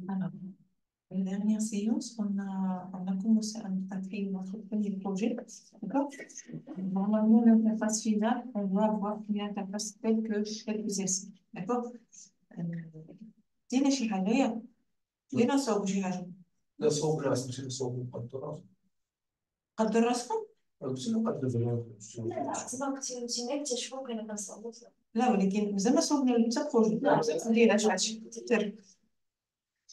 Alors, la dernière séance, on a commencé à créer notre premier projet. D'accord? Normalement, l'interface finale, on doit avoir une interface telle que celle-ci. D'accord? Euh, دينا شي حاجة ياك؟ دينا نصاوبوا شي حاجة. لا صوب راسك ماشي صوب مقدرات. قدر راسكم؟ بس نقدر زمان. لا لا زعما كنتي ما كتشوفوا كنا كنصاوبوا. لا ولكن زعما صوبنا حتى بروجي. لا دينا شي حاجة.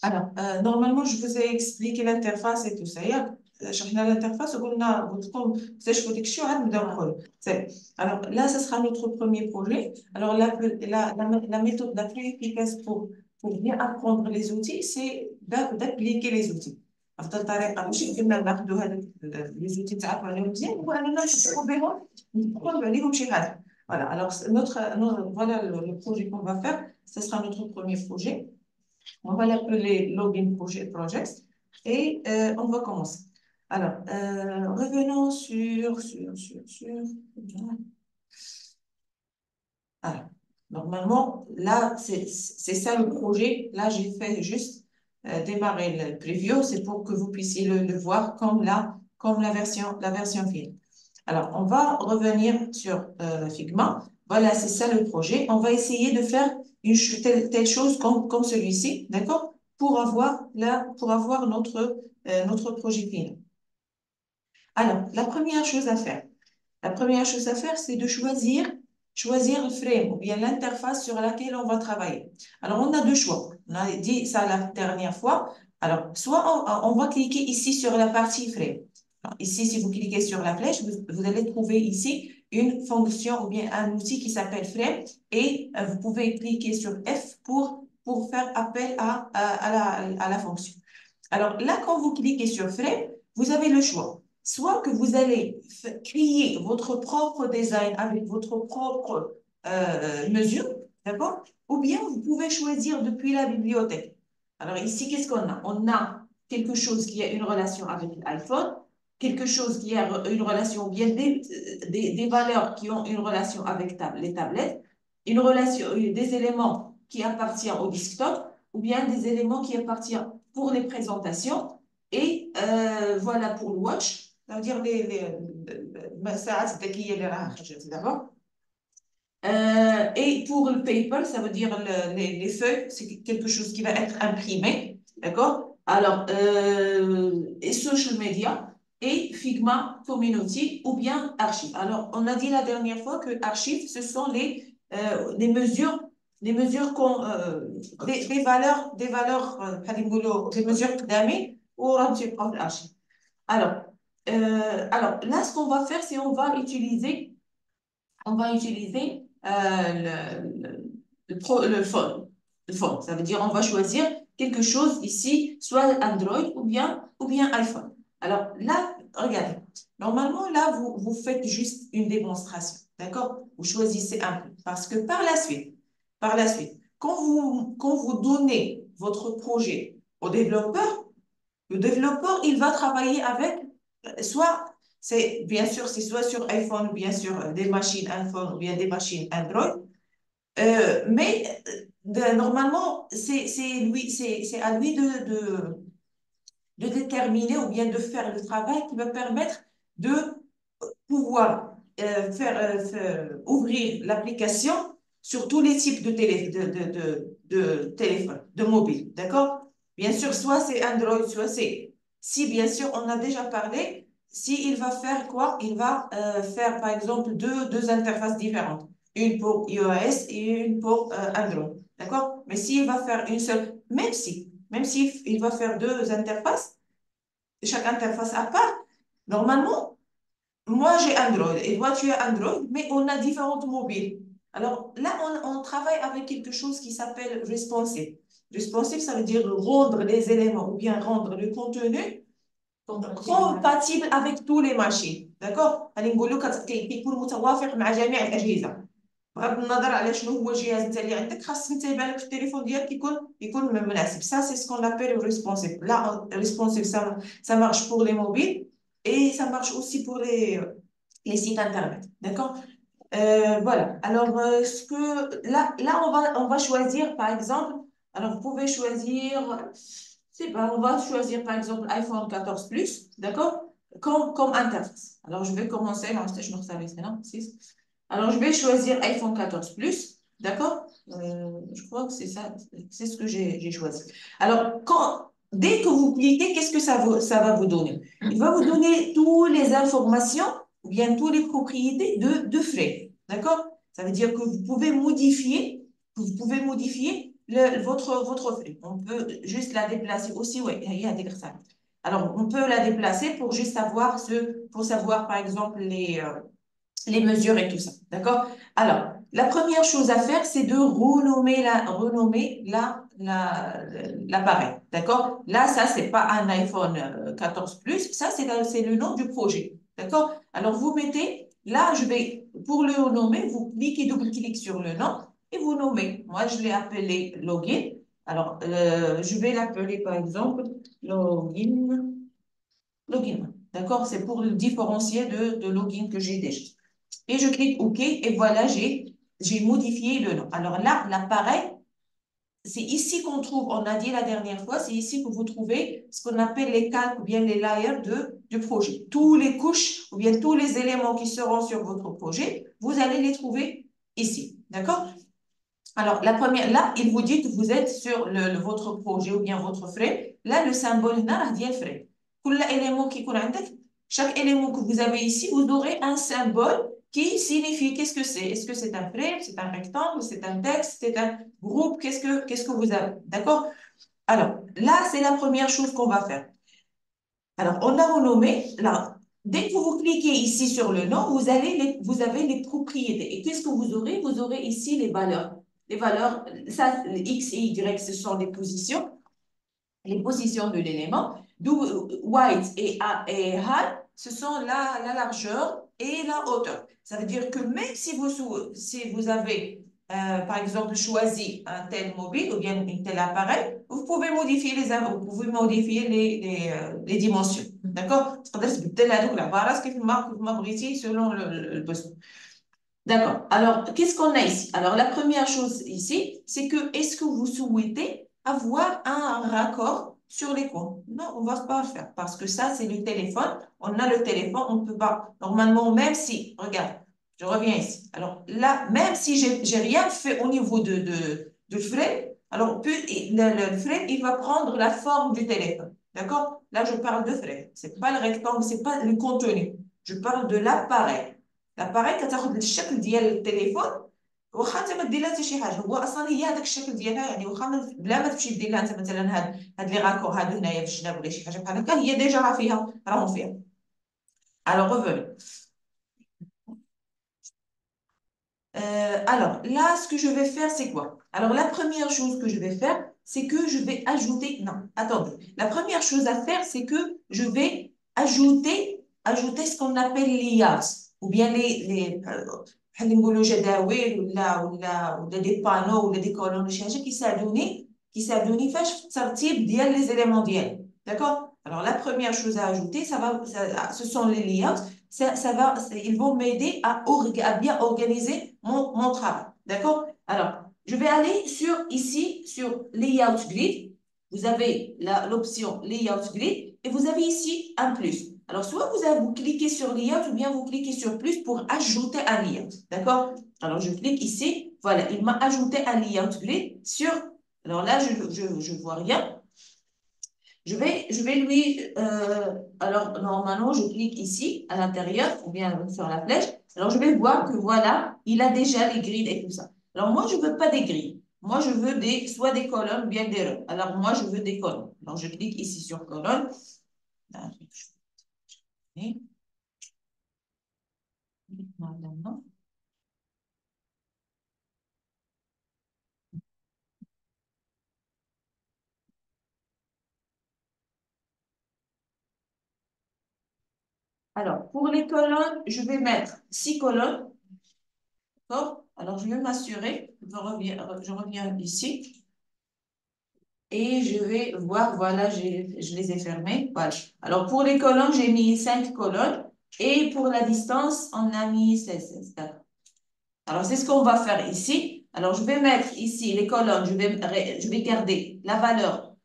Alors, normalement, je vous ai expliqué l'interface et tout ça. شرحنا l'interface وقلنا قلت لكم اكتشفوا ديك الشيء وعاد نبداو ندخلوا. Alors là, ça sera notre premier projet. Alors la méthode la plus efficace pour bien apprendre les outils, c'est d'appliquer les outils. أفضل طريقة ماشي كنا ناخذوا هذوك les outils تعرفوا عليهم مزيان وأننا نحطوا بهم نقولوا عليهم شي حاجة. Voilà. Alors voilà le projet qu'on va faire. Ce sera notre premier projet. On va l'appeler Login Project et on va commencer. Alors, revenons sur. Alors, normalement, là, c'est ça le projet. Là, j'ai fait juste démarrer le preview. C'est pour que vous puissiez le voir comme la version finale. Alors, on va revenir sur Figma. Voilà, c'est ça le projet. On va essayer de faire telle chose comme celui-ci, d'accord? Pour avoir notre projet final. Alors, la première chose à faire, c'est de choisir le frame ou bien l'interface sur laquelle on va travailler. Alors, on a deux choix. On a dit ça la dernière fois. Alors, soit on va cliquer ici sur la partie frame. Alors, ici, si vous cliquez sur la flèche, vous allez trouver ici une fonction ou bien un outil qui s'appelle frame et vous pouvez cliquer sur F pour faire appel à la fonction. Alors là, quand vous cliquez sur frame, vous avez le choix. Soit que vous allez créer votre propre design avec votre propre mesure, d'accord? Ou bien vous pouvez choisir depuis la bibliothèque. Alors ici, qu'est-ce qu'on a? On a quelque chose qui a une relation avec l'iPhone, quelque chose qui a une relation, ou bien des valeurs qui ont une relation avec les tablettes, une relation, des éléments qui appartiennent au desktop, ou bien des éléments qui appartiennent pour les présentations, et voilà pour le watch. Ça veut dire d'accord? Et pour le paper, ça veut dire les feuilles, c'est quelque chose qui va être imprimé, d'accord? Alors, et social media et Figma Community ou bien Archive. Alors, on a dit la dernière fois que Archive, ce sont les mesures, des valeurs, des mesures d'AMI ou Archive. Alors, là, ce qu'on va faire, c'est on va utiliser le font. Le font. Ça veut dire on va choisir quelque chose ici, soit Android ou bien iPhone. Alors là, regardez. Normalement, là, vous faites juste une démonstration. D'accord? Vous choisissez un peu. Parce que par la suite, quand vous donnez votre projet au développeur, le développeur, il va travailler avec soit bien sûr, c'est soit sur iPhone ou bien sur des machines iPhone ou bien des machines Android. Mais normalement, c'est à lui de déterminer ou bien de faire le travail qui va permettre de pouvoir ouvrir l'application sur tous les types de téléphones, de mobiles. D'accord? Bien sûr, soit c'est Android, soit c'est. Si, bien sûr, on a déjà parlé, si il va faire quoi? Il va faire, par exemple, deux interfaces différentes. Une pour iOS et une pour Android. D'accord? Mais s'il va faire une seule, même si il va faire deux interfaces, chaque interface à part, normalement, moi j'ai Android et toi tu as Android, mais on a différentes mobiles. Alors là, on travaille avec quelque chose qui s'appelle responsive. Responsive, ça veut dire rendre les éléments ou bien rendre le contenu compatible avec tous les machines. d'accord؟ يعني نقول لك كيكون متوافق مع جميع الأجهزة. بغض النظر على شنو هو الجهاز انت اللي عندك خاص انت يبان لك في التليفون ديالك يكون مناسب. Ça c'est ce qu'on appelle responsive. Là, responsive, ça marche pour les mobiles et ça marche aussi pour les sites internet. D'accord? Voilà. Alors, là, on va choisir, par exemple, Alors, vous pouvez choisir, c'est pas, on va choisir par exemple iPhone 14 Plus, d'accord? Comme interface. Alors, je vais commencer, non, je me resserre, non, 6. Alors, je vais choisir iPhone 14 Plus, d'accord? Je crois que c'est ça, c'est ce que j'ai choisi. Alors, dès que vous cliquez, qu'est-ce que ça va vous donner? Il va vous donner toutes les informations ou bien toutes les propriétés de frais, d'accord? Ça veut dire que vous pouvez modifier votre frais. On peut juste la déplacer aussi, oui, il y a des ça. Alors, on peut la déplacer pour juste pour savoir par exemple les mesures et tout ça. D'accord? Alors, la première chose à faire, c'est de renommer l'appareil. D'accord? Là, ça, c'est pas un iPhone 14 Plus. Ça, c'est le nom du projet. D'accord? Alors, vous mettez, là, pour le renommer, vous cliquez, double-cliquez sur le nom et vous nommez. Moi, je l'ai appelé login. Alors, je vais l'appeler, par exemple, login. D'accord? C'est pour le différencier de login que j'ai déjà. Et je clique OK et voilà, j'ai modifié le nom. Alors là, l'appareil, c'est ici qu'on trouve, on a dit la dernière fois, c'est ici que vous trouvez ce qu'on appelle les calques ou bien les layers du projet. Tous les couches ou bien tous les éléments qui seront sur votre projet, vous allez les trouver ici. D'accord? Alors, la première, là, il vous dit que vous êtes sur votre projet ou bien votre frais. Là, le symbole, là, il y a le frais. Chaque élément que vous avez ici, vous aurez un symbole qui signifie qu'est-ce que c'est. Est-ce que c'est un frais, c'est un rectangle, c'est un texte, c'est un groupe, qu'est-ce que vous avez. D'accord? Alors, là, c'est la première chose qu'on va faire. Alors, on a renommé, là, dès que vous cliquez ici sur le nom, vous avez les propriétés. Et qu'est-ce que vous aurez? Vous aurez ici les valeurs. Les valeurs, ça, les X et Y, ce sont les positions de l'élément. White et high, ce sont la largeur et la hauteur. Ça veut dire que même si vous avez, par exemple, choisi un tel mobile ou bien un tel appareil, vous pouvez modifier les dimensions. D'accord? Selon le besoin. D'accord. Alors, qu'est-ce qu'on a ici? Alors, la première chose ici, c'est que est-ce que vous souhaitez avoir un raccord sur les coins? Non, on ne va pas le faire parce que ça, c'est le téléphone. On a le téléphone, on ne peut pas. Normalement, même si, regarde, je reviens ici. Alors là, même si j'ai rien fait au niveau de frais, alors le frais, il va prendre la forme du téléphone. D'accord? Là, je parle de frais. Ce n'est pas le rectangle, ce n'est pas le contenu. Je parle de l'appareil. الاباري كتاخذ الشكل ديال التليفون واخا انت ما دير لها حتى شي حاجه هو اصلا هي هذاك الشكل ديالها يعني واخا بلا ما تمشي دير لها انت مثلا هاد لي راكور هادو هنايا في الجناب ولا شي حاجه بحال هكا هي ديجا راهم فيها alors revenons alors là ce que je vais faire c'est quoi alors la première chose que je vais faire c'est que je vais ajouter non attendez la première chose à faire c'est que je vais ajouter ce qu'on appelle l'IAS ou bien بحال نقولوا جداول ولا دي بانو ولا دي كولون ولا شي حاجه كيساعدوني فاش في الترتيب ديال لي زيليمون ديالي d'accord alors la première chose à ajouter ce sont les layouts ils vont m'aider à bien organiser mon travail d'accord alors je vais aller sur layout grid vous avez l'option layout grid et vous avez ici un plus alors, soit vous cliquez sur layout ou bien vous cliquez sur plus pour ajouter un layout. D'accord? Alors, je clique ici. Voilà, il m'a ajouté un layout grid sur... Alors là, je vois rien. Je vais lui... alors, normalement, je clique ici, à l'intérieur, ou bien sur la flèche. Alors, je vais voir que voilà, il a déjà les grilles et tout ça. Alors, moi, je ne veux pas des grilles. Moi, je veux soit des colonnes ou bien des rows. Alors, moi, je veux des colonnes. Alors, je clique ici sur colonne. Alors, pour les colonnes, je vais mettre 6 colonnes. D'accord? Alors, je vais m'assurer. Je reviens ici. Et je vais voir, voilà, je les ai fermées. Voilà. Alors, pour les colonnes, j'ai mis 5 colonnes. Et pour la distance, on a mis 16. D'accord. Alors, c'est ce qu'on va faire ici. Alors, je vais mettre ici les colonnes, je vais garder la valeur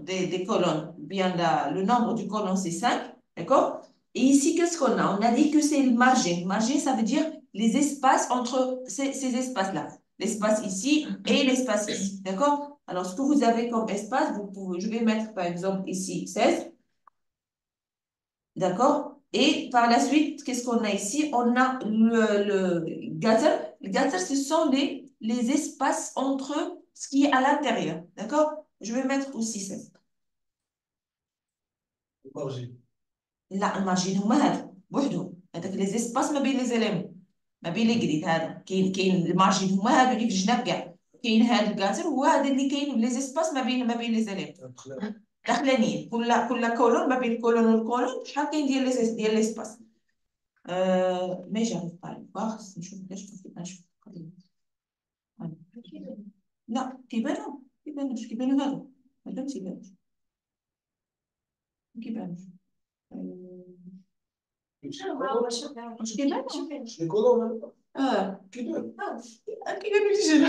des colonnes, bien le nombre du colonne, c'est 5, d'accord? Et ici, qu'est-ce qu'on a? On a dit que c'est le margin. Margin, ça veut dire les espaces entre ces espaces-là. L'espace ici et l'espace ici, d'accord? Alors, ce que vous avez comme espace, je vais mettre par exemple ici 16, d'accord? Et par la suite, qu'est-ce qu'on a ici? On a le gutter. Le gutter, ce sont les espaces entre ce qui est à l'intérieur, d'accord? Je vais mettre aussi 16. Margin. لا المارجين هما هادو بوحدهم هذاك لي زيسباس ما بين لي زيليمون ما بين لي كريد هذا كاين المارجين هما هادو اللي في الجناب كاع كاين هذا الكاتر هو هذا اللي كاين لي زيسباس ما بين لي زيليمون داخلانيين كل كولون ما بين الكولون والكولون شحال كاين ديال لي سباس مي جاريف با باغ نشوف كيفاش نشوف لا كيبانو هادو هادو ما تيبانوش ما كيبانوش واش كيبانو Les colonnes, اه qui donne? كيبانو لي جنا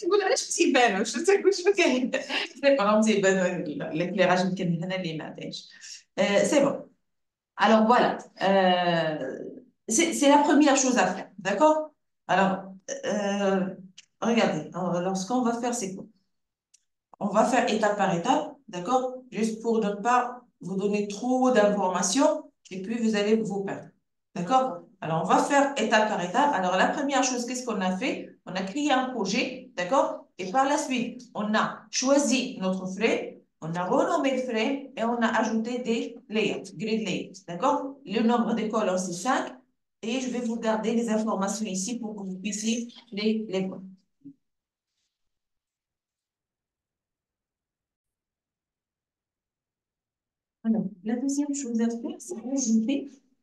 نقول علاش تيبانو واش كاين سي با تيبانو l'éclairage يمكن هنا اللي ما عندهاش c'est bon alors voilà c'est la première chose à faire d'accord alors regardez alors ce qu'on va faire c'est quoi on va faire étape par étape d'accord juste pour ne pas vous donner trop d'informations et puis vous allez vous perdre d'accord alors on va faire étape par étape alors la première chose qu'est-ce qu'on a fait on a créé un projet d'accord et par la suite on a choisi notre frais on a renommé le frais et on a ajouté des layouts grid layouts d'accord le nombre de colonnes c'est 5 et je vais vous garder les informations ici pour que vous puissiez les voir. Alors, la deuxième chose à faire, c'est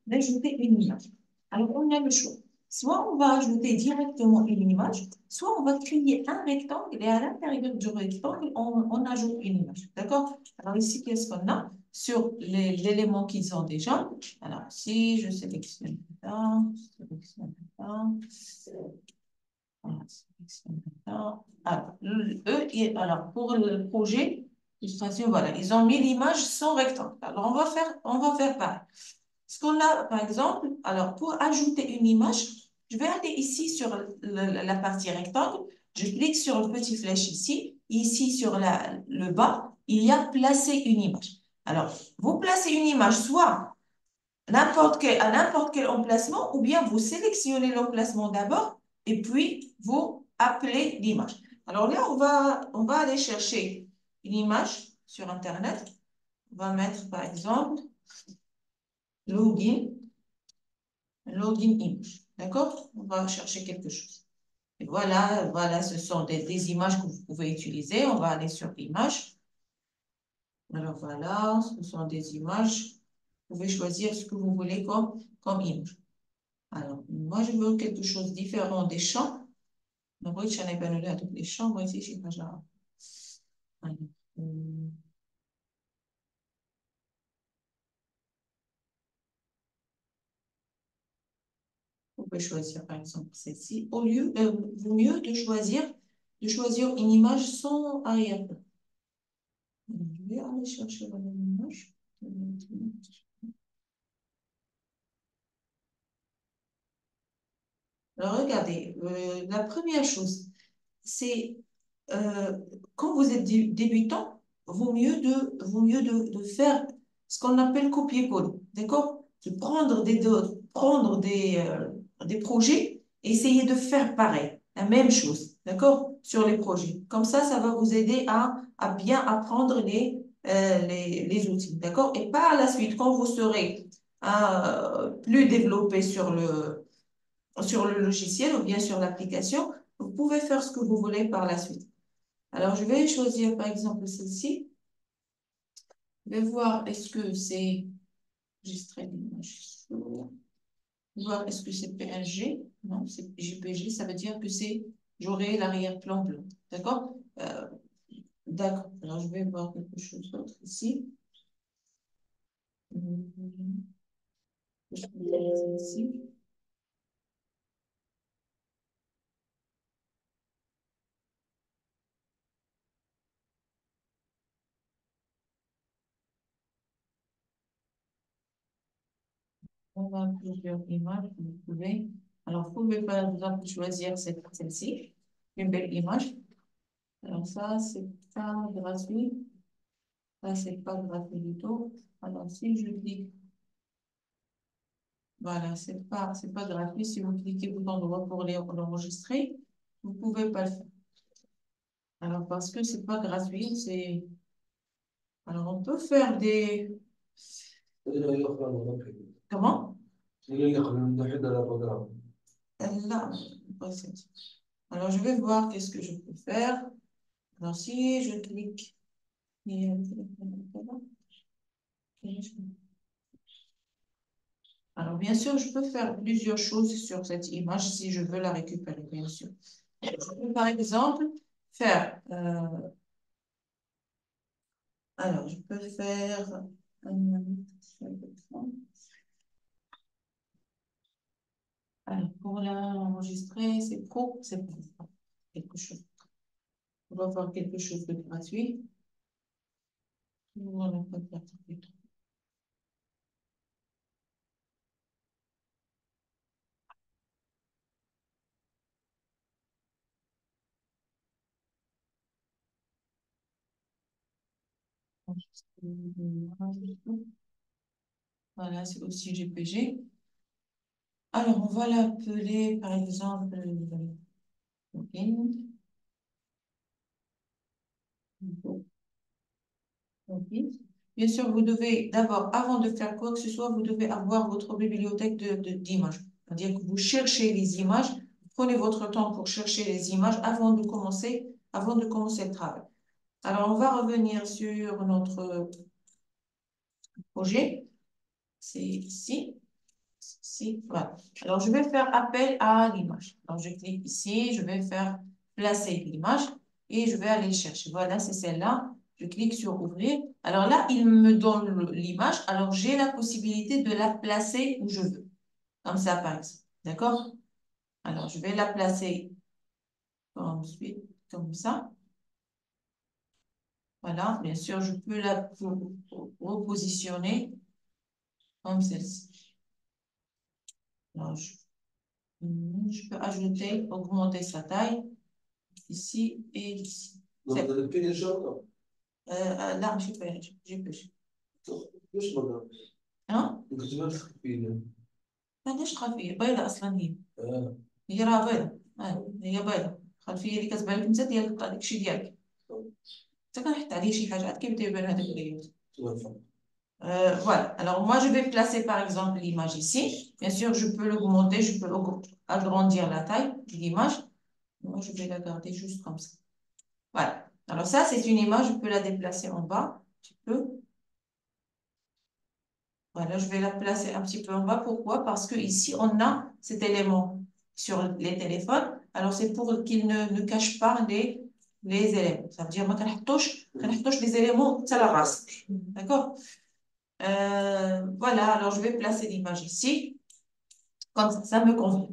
d'ajouter une image. Alors, on a le choix. Soit on va ajouter directement une image, soit on va créer un rectangle et à l'intérieur du rectangle, on ajoute une image. D'accord? Alors ici, qu'est-ce qu'on a? Sur l'élément qu'ils ont déjà. Alors, si je sélectionne ça, voilà, sélectionne ça. Alors, pour le projet, illustration, voilà, ils ont mis l'image sans rectangle. Alors, on va faire pareil. Ce qu'on a, par exemple, alors pour ajouter une image, je vais aller ici sur la partie rectangle, je clique sur le petit flèche ici, ici sur le bas, il y a placer une image. Alors, vous placez une image soit à n'importe quel emplacement, ou bien vous sélectionnez l'emplacement d'abord, et puis vous appelez l'image. Alors là, on va aller chercher une image sur Internet. On va mettre, par exemple, login image. D'accord? On va chercher quelque chose. Et voilà, ce sont des images que vous pouvez utiliser. On va aller sur image. Alors voilà, ce sont des images. Vous pouvez choisir ce que vous voulez comme image. Alors, moi, je veux quelque chose de différent des champs. Donc, oui, je n'ai pas les champs. Moi, ici, je sais pas genre. Alors, vous pouvez choisir, par exemple, celle-ci. Vaut mieux de choisir une image sans arrière-plan. Je vais aller chercher la même image. Alors, regardez, la première chose, c'est quand vous êtes débutant, vaut mieux de faire ce qu'on appelle copier-coller, d'accord? De prendre des projets et essayer de faire pareil, la même chose, d'accord? Sur les projets. Comme ça va vous aider à bien apprendre les outils, d'accord? Et par la suite, quand vous serez plus développé sur le logiciel ou bien sur l'application, vous pouvez faire ce que vous voulez par la suite. Alors, je vais choisir par exemple celle-ci. Je vais voir est-ce que c'est enregistré l'image. Voir est-ce que c'est PNG. Non, c'est JPG. Ça veut dire que j'aurai l'arrière-plan blanc. D'accord? D'accord. Alors, je vais voir quelque chose d'autre ici. Ici. On a plusieurs images que vous pouvez. Alors, vous pouvez par exemple choisir celle-ci, une belle image. Alors, ça, c'est pas gratuit. Ça, c'est pas gratuit du tout. Alors, si je clique, voilà, c'est pas gratuit. Si vous cliquez bouton droit pour l'enregistrer, vous pouvez pas le faire. Alors, parce que c'est pas gratuit, c'est. Alors, on peut faire des. Comment? Là, alors, je vais voir qu'est-ce que je peux faire. Alors, si je clique. Alors, bien sûr, je peux faire plusieurs choses sur cette image si je veux la récupérer, bien sûr. Je peux, par exemple, faire... alors, je peux faire... alors, pour l'enregistrer, c'est pro, c'est pas quelque chose. On va voir quelque chose de gratuit. On va pas faire ça. Voilà, c'est aussi GPG. Alors, on va l'appeler, par exemple, login. Bien sûr, vous devez d'abord, avant de faire quoi que ce soit, vous devez avoir votre bibliothèque d'images. C'est-à-dire que vous cherchez les images, vous prenez votre temps pour chercher les images avant de commencer le travail. Alors, on va revenir sur notre projet. C'est ici. Ici, voilà. Alors, je vais faire appel à l'image. Alors, je clique ici, je vais faire placer l'image et je vais aller chercher. Voilà, c'est celle-là. Je clique sur ouvrir. Alors là, il me donne l'image. Alors, j'ai la possibilité de la placer où je veux. Comme ça, par exemple. D'accord? Alors, je vais la placer ensuite, comme ça. Voilà. Bien sûr, je peux la repositionner comme celle-ci. Alors, je peux ajouter, augmenter sa taille ici et ici. لا مش كفايه جيب ليش بقى؟ ها الكتابات خفيفة. ليش خلفيه بيضة اصلا هي راه بيضة هي بيضة خلفيه اللي كتبان لك انت ديال داكشي ديالك حتى كنحط عليه شي حاجات كيف تيبان هذاك الريوت. Voilà. Alors, moi, je vais placer, par exemple, l'image ici. Bien sûr, je peux l'augmenter, je peux agrandir la taille de l'image. Moi, je vais la garder juste comme ça. Voilà. Alors, ça, c'est une image. Je peux la déplacer en bas un petit peu. Voilà, je vais la placer un petit peu en bas. Pourquoi? Parce que ici, on a cet élément sur les téléphones. Alors, c'est pour qu'il ne cache pas les éléments. Ça veut dire que touche les éléments à la race. D'accord? Voilà, alors je vais placer l'image ici. Comme ça me convient.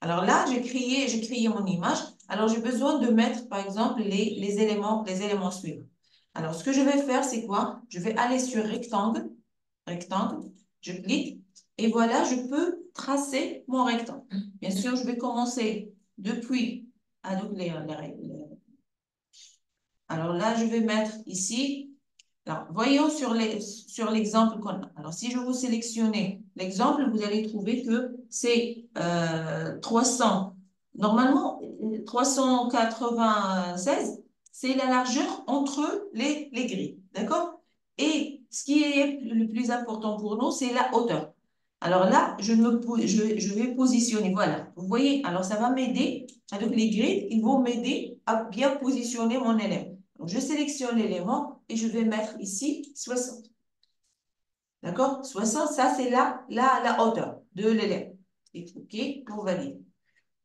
Alors là, j'ai créé mon image. Alors, j'ai besoin de mettre, par exemple, les éléments suivants. Alors, ce que je vais faire, c'est quoi? Je vais aller sur rectangle, je clique, et voilà, je peux tracer mon rectangle. Bien sûr, je vais commencer depuis, alors là, je vais mettre ici. Alors, voyons sur l'exemple qu'on a. Alors, si je vous sélectionnez l'exemple, vous allez trouver que c'est 300. Normalement, 396, c'est la largeur entre les grilles. D'accord? Et ce qui est le plus important pour nous, c'est la hauteur. Alors là, je vais positionner. Voilà. Vous voyez? Alors, ça va m'aider. Avec les grilles, ils vont m'aider à bien positionner mon élément. Donc, je sélectionne l'élément et je vais mettre ici 60. D'accord? 60, ça, c'est la hauteur de l'élément. OK, pour valider.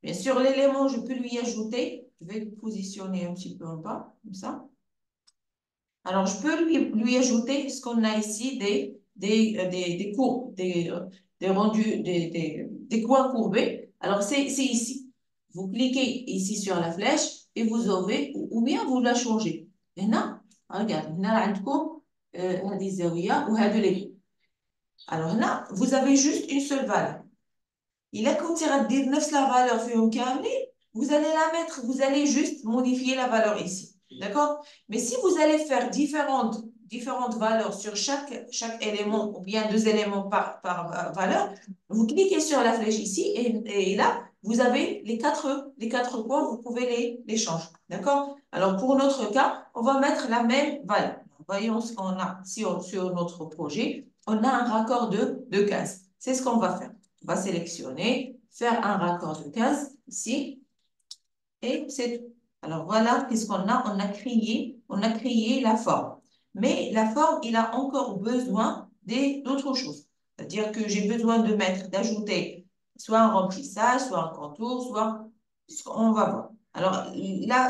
Bien sûr, l'élément, je peux lui ajouter. Je vais le positionner un petit peu en bas, comme ça. Alors, je peux lui ajouter ce qu'on a ici, des courbes, des des rendus, des coins courbés, alors c'est ici. Vous cliquez ici sur la flèche et vous aurez, ou bien vous la changez. Et là, regarde, هنا عندكم هذه الزاوية وهذا les. Alors là, vous avez juste une seule valeur. إلا كنتي غدير نفس la valeur فيهم كاملين, vous allez la mettre, vous allez juste modifier la valeur ici. D'accord? Mais si vous allez faire différentes valeurs sur chaque élément ou bien 2 éléments par valeur, vous cliquez sur la flèche ici et là, vous avez les quatre points, vous pouvez les changer. D'accord? Alors, pour notre cas, on va mettre la même valeur. Voyons ce qu'on a sur notre projet. On a un raccord de 15. C'est ce qu'on va faire. On va sélectionner, faire un raccord de 15 ici et c'est tout. Alors voilà, qu'est-ce qu'on a? On a créé la forme. Mais la forme, il a encore besoin d'autres choses. C'est-à-dire que j'ai besoin d'ajouter soit un remplissage, soit un contour, soit on va voir. Alors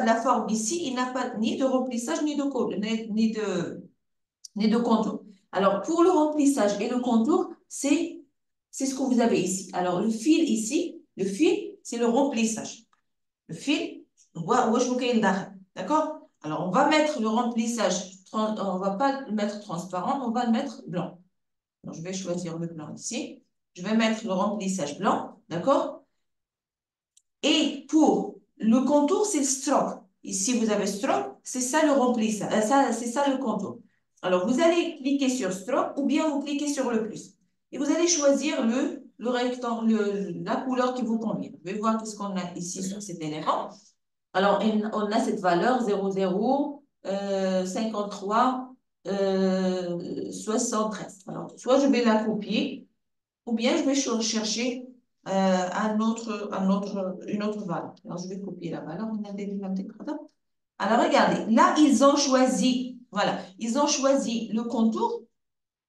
la forme ici, il n'a pas ni de remplissage ni de contour. Alors pour le remplissage et le contour, c'est ce que vous avez ici. Alors le fil ici, c'est le remplissage. Le fil, d'accord? Alors, on va mettre le remplissage, on ne va pas le mettre transparent, on va le mettre blanc. Alors, je vais choisir le blanc ici. Je vais mettre le remplissage blanc, d'accord? Et pour le contour, c'est le stroke. Ici, vous avez stroke, c'est ça le remplissage, c'est ça le contour. Alors, vous allez cliquer sur stroke ou bien vous cliquez sur le plus. Et vous allez choisir le rectangle, la couleur qui vous convient. Je vais voir qu'est-ce qu'on a ici sur cet élément. Alors, on a cette valeur 00, 53, 73. Alors, soit je vais la copier, ou bien je vais chercher une autre valeur. Alors, je vais copier la valeur. Alors, regardez, là, ils ont choisi, voilà, ils ont choisi le contour.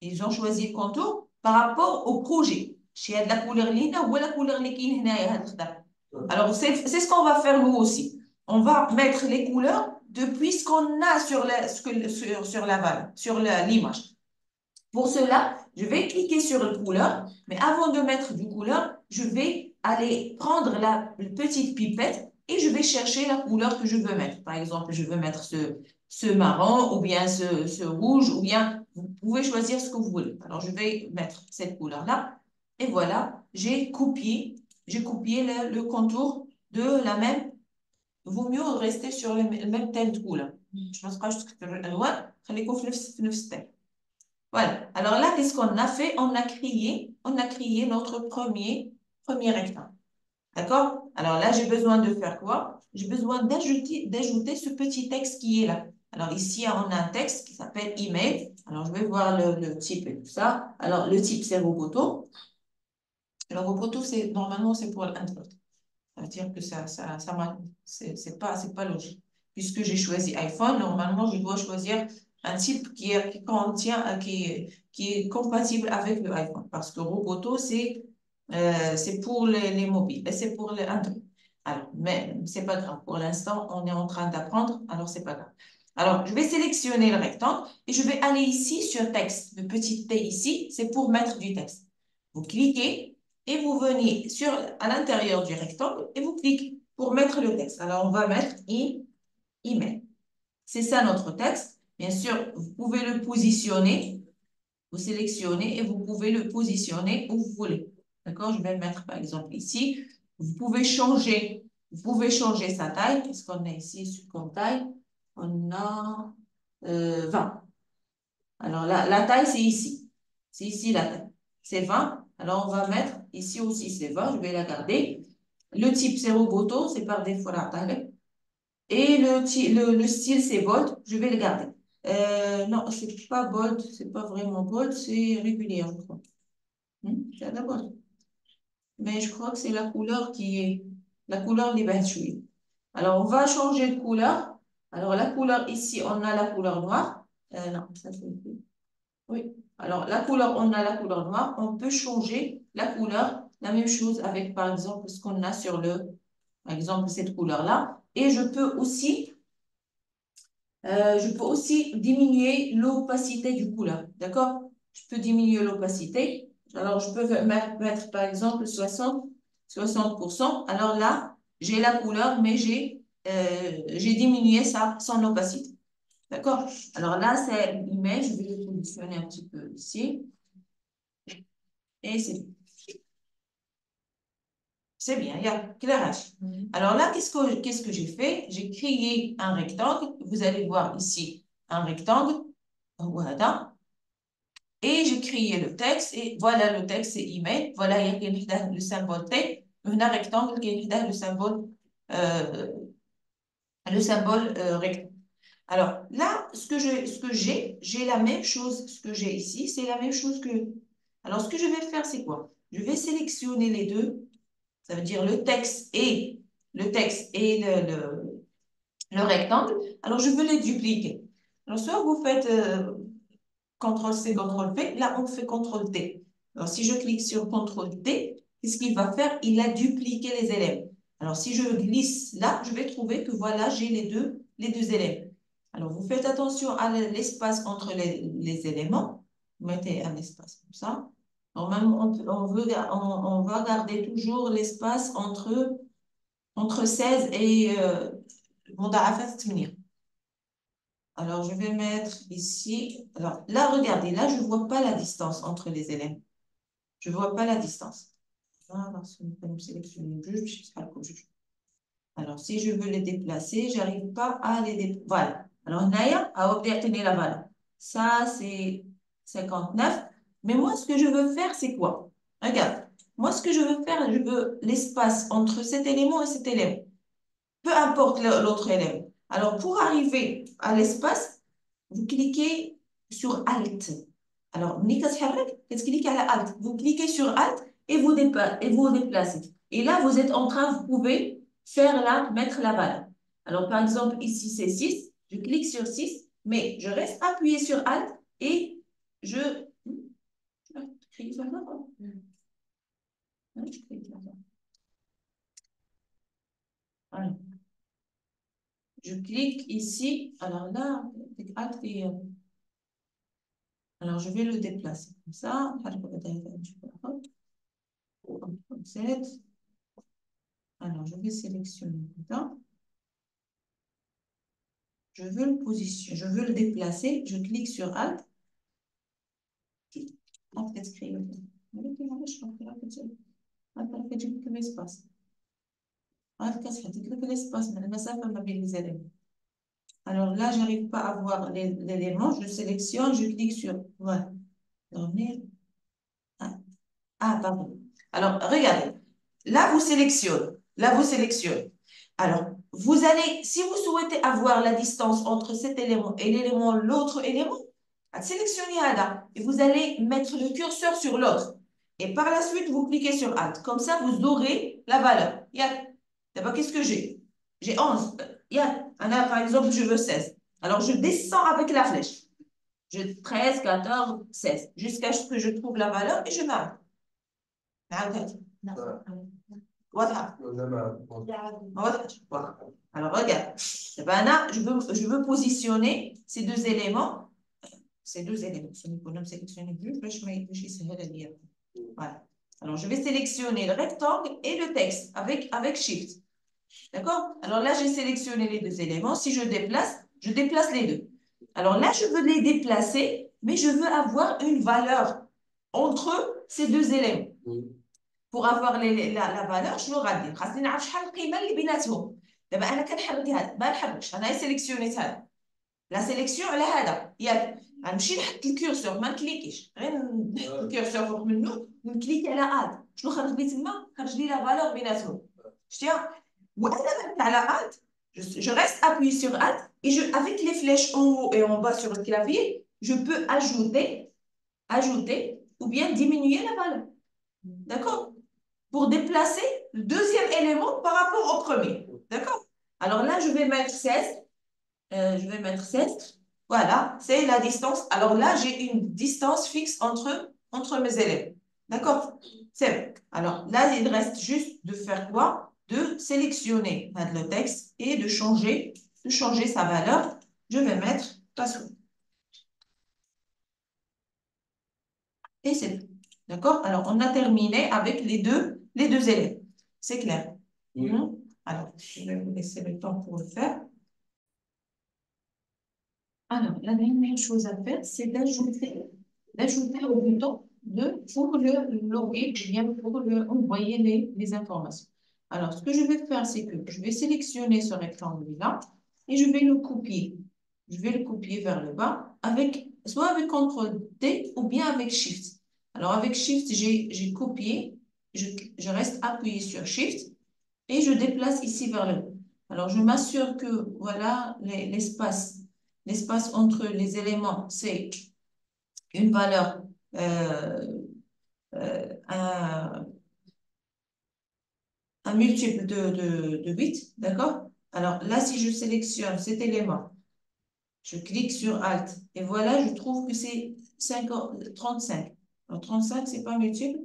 Ils ont choisi le contour par rapport au projet. Chez la couleur lina ou la couleur qui alors, c'est ce qu'on va faire nous aussi. On va mettre les couleurs depuis ce qu'on a sur la valeur, sur l'image. Pour cela, je vais cliquer sur la couleur, mais avant de mettre du couleur, je vais aller prendre la petite pipette et je vais chercher la couleur que je veux mettre. Par exemple, je veux mettre ce marron ou bien ce rouge ou bien vous pouvez choisir ce que vous voulez. Alors, je vais mettre cette couleur-là et voilà, j'ai copié le contour de la même. Vaut mieux rester sur le même thème de couleur. Je pense pas juste que le thème. Voilà. Alors là, qu'est-ce qu'on a fait? On a créé notre premier rectangle. D'accord? Alors là, j'ai besoin de faire quoi? J'ai besoin d'ajouter ce petit texte qui est là. Alors ici, on a un texte qui s'appelle email. Alors, je vais voir le type et tout ça. Alors, le type, c'est Roboto. Le Roboto, normalement, c'est pour l'Android. Ça veut dire que c'est pas logique. Puisque j'ai choisi iPhone, normalement, je dois choisir un type qui est compatible avec le iPhone. Parce que Roboto, c'est pour les mobiles et c'est pour les Android. Alors, mais c'est pas grave. Pour l'instant, on est en train d'apprendre, alors c'est pas grave. Alors, je vais sélectionner le rectangle et je vais aller ici sur texte. Le petit T ici, c'est pour mettre du texte. Vous cliquez et vous venez à l'intérieur du rectangle et vous cliquez pour mettre le texte. Alors, on va mettre email. C'est ça notre texte. Bien sûr, vous pouvez le positionner. Vous sélectionnez et vous pouvez le positionner où vous voulez. D'accord? Je vais le mettre par exemple ici. Vous pouvez changer sa taille. Qu'est-ce qu'on a ici comme taille? On a 20. Alors, la taille, c'est ici. C'est ici la taille. C'est 20. Alors, on va mettre ici aussi, c'est 20. Je vais la garder. Le type, c'est Roboto. C'est par défaut la taille. Et le style, c'est bold. Je vais le garder. Non, c'est pas bold. C'est pas vraiment bold. C'est régulier, je crois. C'est la bold. Mais je crois que c'est la couleur qui est la couleur Liberty. Alors, on va changer de couleur. Alors, la couleur ici, on a la couleur noire. Non, ça fait plus. Oui. Alors, on a la couleur noire. On peut changer la couleur. La même chose avec, par exemple, ce qu'on a par exemple, cette couleur-là. Et je peux aussi diminuer l'opacité du couleur. D'accord? Je peux diminuer l'opacité. Alors, je peux mettre par exemple 60%. Alors là, j'ai la couleur, mais j'ai diminué son opacité. D'accord? Alors là, c'est l'image. Je vais le positionner un petit peu ici. Et c'est bien, il y a clairage. Alors là, qu'est-ce que j'ai fait? J'ai créé un rectangle. Vous allez voir ici un rectangle. Voilà. Et j'ai créé le texte. Et voilà, le texte, c'est email. Voilà, il y a le symbole T. Un rectangle qui est euh, le symbole rectangle. Alors là, j'ai la même chose. Ce que j'ai ici, c'est la même chose que. Alors, ce que je vais faire, c'est quoi? Je vais sélectionner les deux. Ça veut dire le texte et le rectangle. Alors, je veux les dupliquer. Alors, soit vous faites CTRL-C, CTRL-V. Là, on fait CTRL-T. Alors, si je clique sur CTRL-T, qu'est-ce qu'il va faire? Il a dupliqué les éléments. Alors, si je glisse là, je vais trouver que voilà, j'ai les deux éléments. Alors, vous faites attention à l'espace entre les éléments. Vous mettez un espace comme ça. Normalement, on va garder toujours l'espace entre 16 et مضاعفات 8. Alors, je vais mettre ici. Alors, là, regardez, là, je ne vois pas la distance entre les éléments. Je ne vois pas la distance. Alors, si je veux les déplacer, je n'arrive pas à les déplacer. Voilà. Alors, Naya a obtenu la valeur. Ça, c'est 59. Mais moi, ce que je veux faire, c'est quoi? Regarde. Moi, ce que je veux faire, je veux l'espace entre cet élément et cet élément. Peu importe l'autre élément. Alors, pour arriver à l'espace, vous cliquez sur Alt. Alors, qu'est-ce qu'il à la Alt? Vous cliquez sur Alt et vous déplacez. Et là, vous êtes en train, vous pouvez mettre la valeur. Alors, par exemple, ici, c'est 6. Je clique sur 6, mais je reste appuyé sur Alt et je... Je clique là. Je clique là. Voilà. Je clique ici. Alors là, Alt et... Alors, je vais le déplacer comme ça. Alors, je vais sélectionner ça. Je veux le positionner, je veux le déplacer. Je clique sur Alt. Alors là, je n'arrive pas à voir l'élément. Je sélectionne, je clique sur... Voilà. Pardon. Alors, regardez. Là, vous sélectionnez. Là, vous sélectionnez. Alors, vous allez, si vous souhaitez avoir la distance entre cet élément et l'autre élément, sélectionnez Ada et vous allez mettre le curseur sur l'autre. Et par la suite, vous cliquez sur Alt. Comme ça, vous aurez la valeur. D'abord, qu'est-ce que j'ai? J'ai 11. Par exemple, je veux 16. Alors, je descends avec la flèche. 13, 14, 16. Jusqu'à ce que je trouve la valeur et je m'arrête. واضحة ما واضحة alors regarde je veux positionner ces deux éléments sélectionner plus voilà. Alors je vais sélectionner le rectangle et le texte avec Shift, d'accord? Alors là j'ai sélectionné les deux éléments. Si je déplace les deux. Alors là je veux les déplacer, mais je veux avoir une valeur entre ces deux éléments. Pour avoir la valeur شنو غادير خاصني نعرف شحال القيمه اللي بيناتهم. دابا انا كنحرك هذا ما نحركش انا سيليكسيونيت هذا لا سيليكسيون على هذا ياك غنمشي نحط الكورسور ما نكليكيش غير نحط الكورسور فوق منه ونكليك على اد شنو خرج لي تما خرج لي لا فالور بيناتهم شتيها وانا على اد je reste appuyé sur Alt et avec les flèches en haut et en bas sur le clavier je peux ajouter ou bien diminuer la valeur, d'accord, pour déplacer le deuxième élément par rapport au premier. D'accord? Alors là, je vais mettre 16. Je vais mettre 16. Voilà, c'est la distance. Alors là, j'ai une distance fixe entre mes éléments. D'accord? C'est bon. Alors là, il reste juste de faire quoi? De sélectionner le texte et de changer sa valeur. Je vais mettre password. Et c'est bon. D'accord? Alors, on a terminé avec les deux élèves. C'est clair? Oui. Alors, je vais vous laisser le temps pour le faire. Alors, la dernière chose à faire, c'est d'ajouter au bouton pour le loguer, bien pour le envoyer les informations. Alors, ce que je vais faire, c'est que je vais sélectionner ce rectangle-là et je vais le copier. Je vais le copier vers le bas, soit avec CTRL-D ou bien avec Shift. Alors, avec Shift, j'ai copié, je reste appuyé sur Shift et je déplace ici vers le bas. Alors, je m'assure que, voilà, l'espace entre les éléments, c'est une valeur, un multiple de 8, d'accord? Alors là, si je sélectionne cet élément, je clique sur Alt, et voilà, je trouve que c'est 35. Alors 35, c'est pas multiple.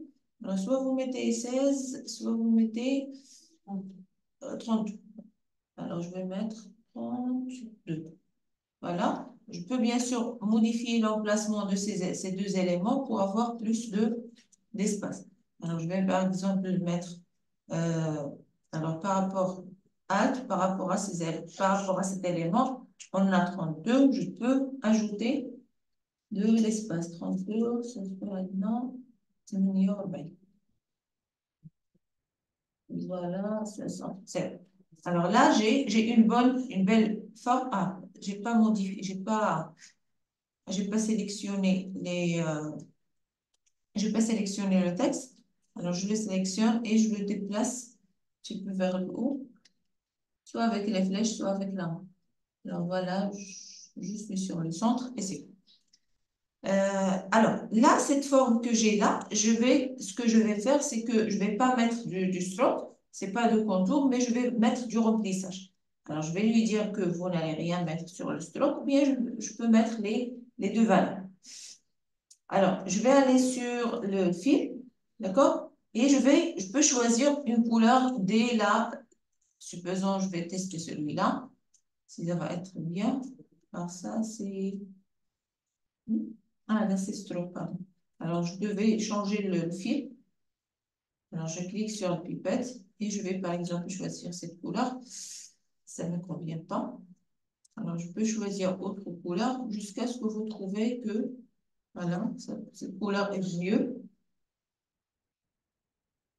Alors, soit vous mettez 16, soit vous mettez 32. Alors, je vais mettre 32. Voilà. Je peux bien sûr modifier l'emplacement de ces deux éléments pour avoir plus d'espace. Alors, je vais par exemple mettre, alors par rapport Alt, par rapport à cet élément, on a 32, je peux ajouter de l'espace. 32, ça se peut maintenant, c'est meilleur, ben. Voilà, 67. Alors là, j'ai une belle forme. Ah, j'ai pas modifié, j'ai pas sélectionné j'ai pas sélectionné le texte. Alors, je le sélectionne et je le déplace un petit peu vers le haut, soit avec les flèches, soit avec la main. Alors, voilà, je suis sur le centre et c'est tout. Alors, là, cette forme que j'ai là, ce que je vais faire, c'est que je vais pas mettre du stroke, c'est pas de contour, mais je vais mettre du remplissage. Alors, je vais lui dire que vous n'allez rien mettre sur le stroke, ou bien je peux mettre les deux valeurs. Alors, je vais aller sur le fil, d'accord? Et je peux choisir une couleur dès là. Supposons, je vais tester celui-là, si ça va être bien. Alors, ça, c'est... Ah, là, c'est stroke, pardon. Alors, je devais changer le fil. Alors, je clique sur la pipette et je vais, par exemple, choisir cette couleur. Ça ne me convient pas. Alors, je peux choisir autre couleur jusqu'à ce que vous trouvez que, voilà, cette couleur est mieux.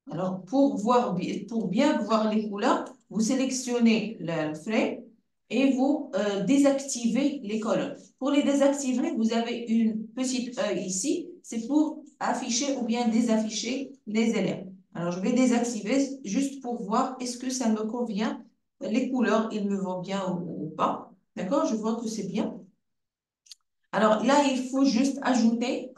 Alors, pour bien voir les couleurs, vous sélectionnez le frame et vous désactivez les colonnes. Pour les désactiver, vous avez une petite œil ici. C'est pour afficher ou bien désafficher les éléments. Alors, je vais désactiver juste pour voir est-ce que ça me convient. Les couleurs, ils me vont bien ou pas. D'accord? Je vois que c'est bien. Alors là, il faut juste ajouter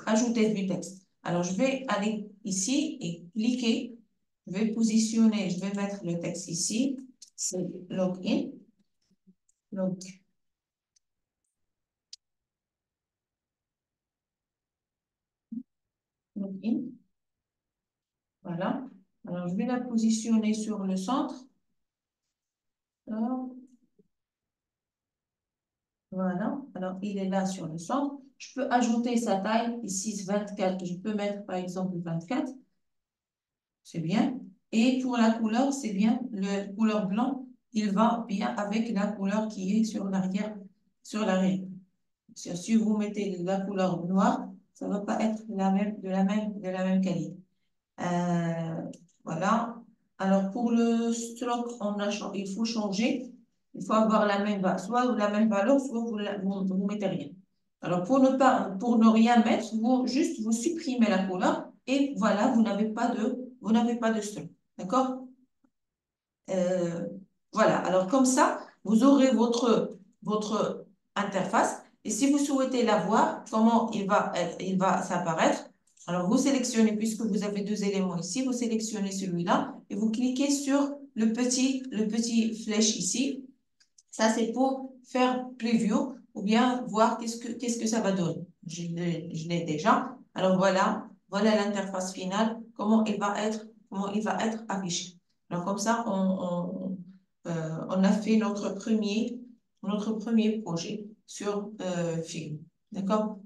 du texte. Alors, je vais aller ici et cliquer. Je vais positionner, je vais mettre le texte ici. C'est login. Login. Voilà. Alors, je vais la positionner sur le centre. Alors, voilà. Alors, il est là sur le centre. Je peux ajouter sa taille. Ici, 24. Je peux mettre, par exemple, 24. C'est bien. Et pour la couleur, c'est bien. Le couleur blanc, il va bien avec la couleur qui est sur l'arrière. Si vous mettez la couleur noire, ça ne va pas être de la même qualité. Voilà. Alors, pour le stroke, il faut changer. Il faut avoir soit la même valeur, soit vous mettez rien. Alors, pour ne rien mettre, vous supprimez la couleur et voilà, vous n'avez pas de stroke. D'accord? Euh, voilà. Alors, comme ça, vous aurez votre interface. Et si vous souhaitez la voir, comment il va s'apparaître, alors vous sélectionnez, puisque vous avez deux éléments ici, vous sélectionnez celui-là et vous cliquez sur le petit flèche ici. Ça, c'est pour faire preview ou bien voir qu'est-ce que ça va donner. Je l'ai déjà. Alors voilà l'interface finale, comment il va être affiché. Alors comme ça, on a fait notre premier projet sur Figma. D'accord?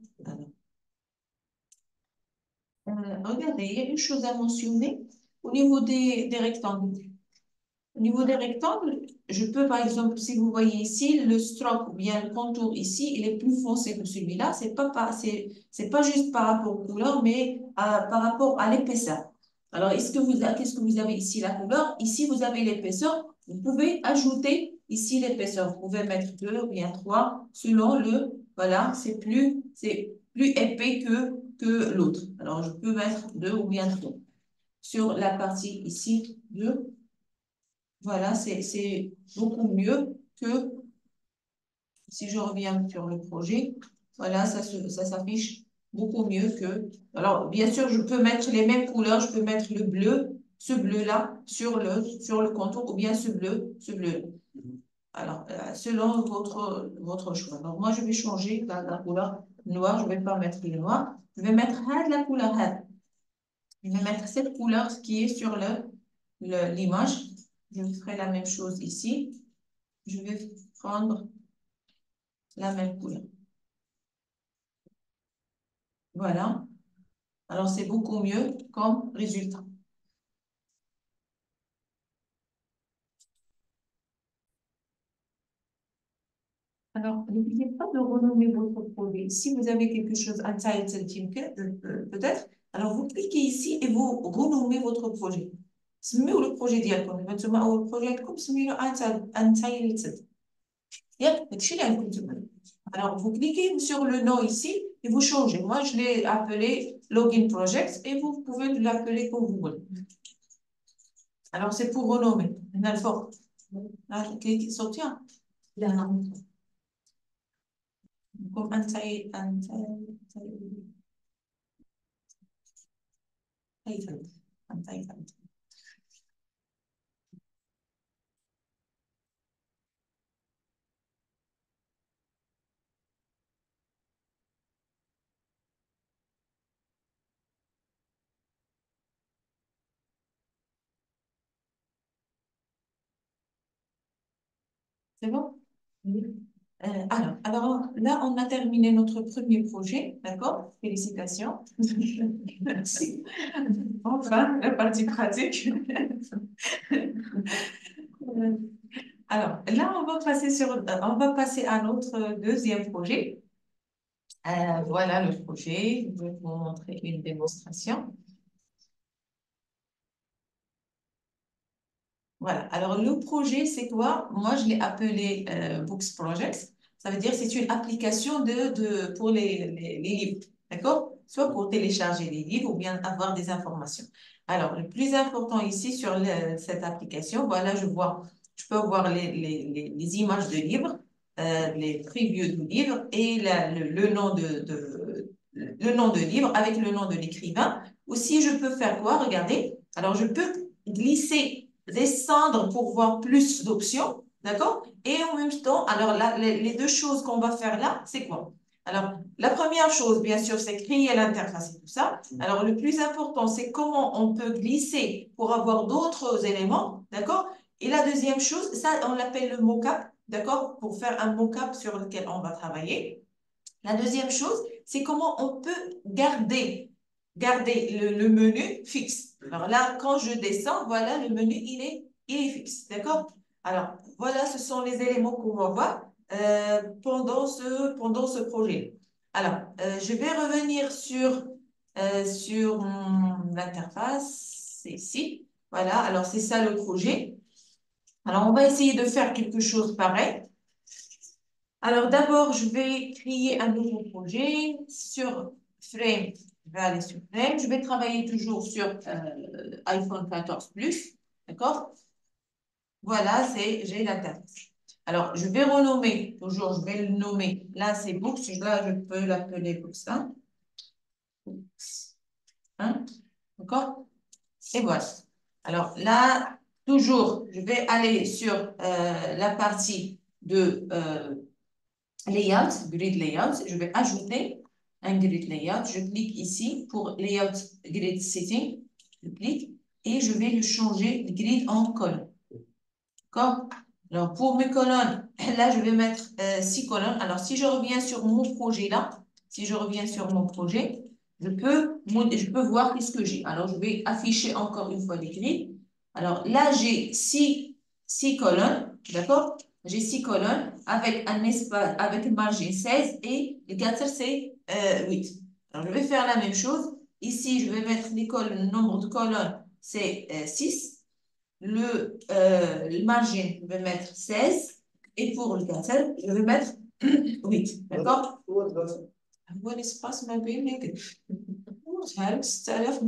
regardez, il y a une chose à mentionner au niveau des rectangles. Au niveau des rectangles, je peux, par exemple, si vous voyez ici, le stroke ou bien le contour ici, il est plus foncé que celui-là. C'est pas juste par rapport aux couleurs, mais par rapport à l'épaisseur. Alors, qu'est-ce que vous avez ici, la couleur? Ici, vous avez l'épaisseur. Vous pouvez ajouter ici l'épaisseur. Vous pouvez mettre 2 ou bien 3 selon voilà, c'est plus épais que l'autre. Alors, je peux mettre 2 ou bien 3 sur la partie ici de voilà, c'est beaucoup mieux que si je reviens sur le projet. Voilà, ça s'affiche beaucoup mieux que... Alors, bien sûr, je peux mettre les mêmes couleurs. Je peux mettre le bleu, ce bleu-là, sur le contour, ou bien ce bleu, ce bleu. Alors, selon votre choix. Donc, moi, je vais changer la couleur noire. Je ne vais pas mettre le noir. Je vais mettre la couleur. Je vais mettre cette couleur qui est sur l'image. Je ferai la même chose ici. Je vais prendre la même couleur. Voilà. Alors, c'est beaucoup mieux comme résultat. Alors, n'oubliez pas de renommer votre projet. Si vous avez quelque chose, Untitled peut-être, alors vous cliquez ici et vous renommez votre projet. سميو le projet ديالكم لما نتوما أول projet عندكم سميو Untitled. ياك هادشي اللي عندكم نتوما. Alors, vous cliquez sur le nom ici et vous changez. Moi, je l'ai appelé Login Project et vous pouvez l'appeler comme vous voulez. Alors, c'est pour renommer. On a le fort. Là, cliquez sur tiens. Là, comme Untitled. C'est bon? Oui. Alors, là, on a terminé notre premier projet, d'accord? Félicitations. Merci. Enfin, la partie pratique. Alors, là, on va passer à notre deuxième projet. Voilà le projet. Je vais vous montrer une démonstration. Voilà. Alors, le projet, c'est quoi? Moi, je l'ai appelé Books Projects. Ça veut dire que c'est une application pour les livres. D'accord? Soit pour télécharger les livres ou bien avoir des informations. Alors, le plus important ici sur cette application, voilà, je peux voir les images de livres, les previews de livres et le nom le nom de livre avec le nom de l'écrivain. Aussi, je peux faire quoi? Regardez. Alors, je peux glisser, descendre pour voir plus d'options, d'accord? Et en même temps, alors là, les deux choses qu'on va faire là, c'est quoi? Alors, la première chose, bien sûr, c'est créer l'interface et tout ça. Alors, le plus important, c'est comment on peut glisser pour avoir d'autres éléments, d'accord? Et la deuxième chose, ça, on l'appelle le mockup, d'accord? Pour faire un mockup sur lequel on va travailler. La deuxième chose, c'est comment on peut garder le menu fixe. Alors là, quand je descends, voilà, le menu, il est fixe, d'accord? Alors, voilà, ce sont les éléments qu'on va voir pendant ce projet. Alors, je vais revenir sur l'interface, c'est ici. Voilà, alors c'est ça le projet. Alors, on va essayer de faire quelque chose pareil. Alors, d'abord, je vais créer un nouveau projet sur Frame. Je vais aller sur Frame. Je vais travailler toujours sur iPhone 14 Plus. D'accord? Voilà, j'ai l'interface. Alors, je vais renommer. Toujours, je vais le nommer. Là, c'est Books. Là, je peux l'appeler Books 1. Books 1. D'accord? Et voilà. Alors, là, toujours, je vais aller sur la partie de layout, grid layout, je vais ajouter un grid layout. Je clique ici pour layout grid setting. Je clique et je vais le changer le grid en colonne. D'accord? Alors, pour mes colonnes, là, je vais mettre 6 colonnes. Alors, si je reviens sur mon projet là, si je reviens sur mon projet, je peux voir qu'est-ce que j'ai. Alors, je vais afficher encore une fois les grilles. Alors, là, j'ai six colonnes, d'accord? J'ai 6 colonnes avec un espace, avec une margin 16 et le 4 c'est 8. Alors, je vais faire la même chose. Ici, je vais mettre les colonnes, le nombre de colonnes, c'est 6. Le margin, je vais mettre 16. Et pour le 4, je vais mettre 8. D'accord? هو الاسباس ما بين شحال 6000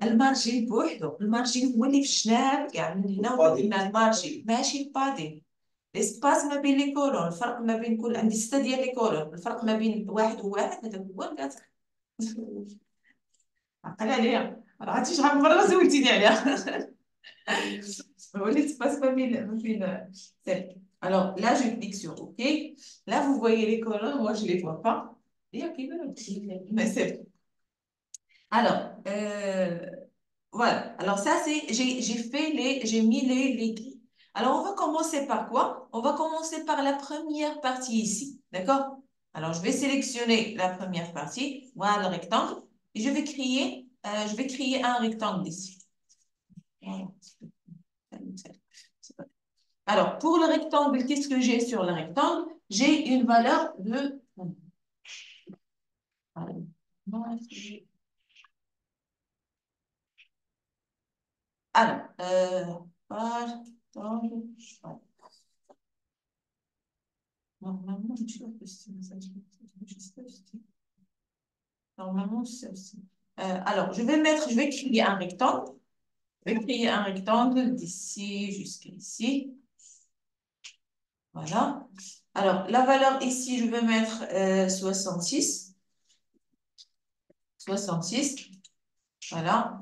المارجين بوحدو المارجين هو اللي فشناه كاع من هنا وهنا المارجين ماشي البادين الاسباس ما بين لي كولون الفرق ما بين كل عندي 6 ديال لي كولون الفرق ما بين واحد وواحد هذا هو الكاتر عقل عليا راه عرفتي شحال من مره زولتيني عليها هو الاسباس ما بين Alors là, je clique sur OK. Là, vous voyez les colonnes. Moi, je ne les vois pas. Et OK, mais c'est bon. Alors, voilà. Alors ça, c'est, j'ai mis les grilles. Alors, on va commencer par quoi? On va commencer par la première partie ici. D'accord? Alors, je vais sélectionner la première partie. Voilà le rectangle. Et je vais créer un rectangle ici. Voilà. Alors, pour le rectangle, qu'est-ce que j'ai sur le rectangle? J'ai une valeur de... Alors, normalement, normalement, c'est aussi. Alors, je vais créer un rectangle. Je vais créer un rectangle d'ici jusqu'à ici. Voilà. Alors, la valeur ici, je vais mettre 66. 66. Voilà.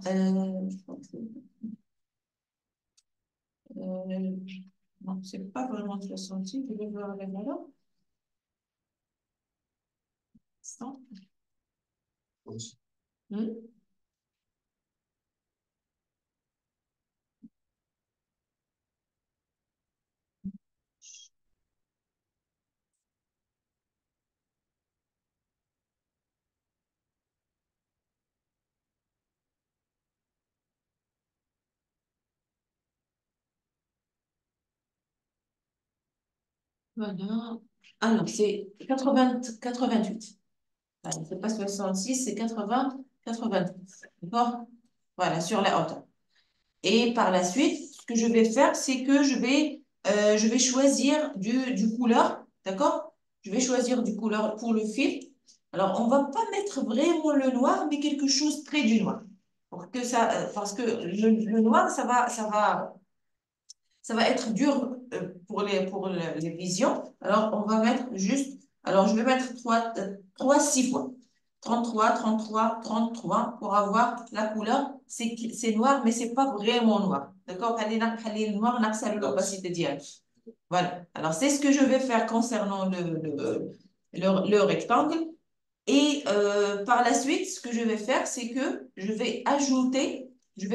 Non, c'est pas vraiment 66. Je vais voir la valeur. Voilà. Alors, c'est 88. C'est pas 66, c'est 88. D'accord? Voilà, sur la hauteur. Et par la suite, ce que je vais faire, c'est que je vais choisir du couleur. D'accord? Je vais choisir du couleur pour le fil. Alors, on va pas mettre vraiment le noir, mais quelque chose près du noir. Pour que ça, parce que le noir, ça va être dur pour les visions. Alors, on va mettre juste... Alors, je vais mettre 6 fois. 33, 33, 33 pour avoir la couleur. C'est noir, mais c'est pas vraiment noir. D'accord? Le noir, on a l'opacité d'hier. Voilà. Alors, c'est ce que je vais faire concernant le rectangle. Et par la suite, ce que je vais faire, c'est que je vais ajouter du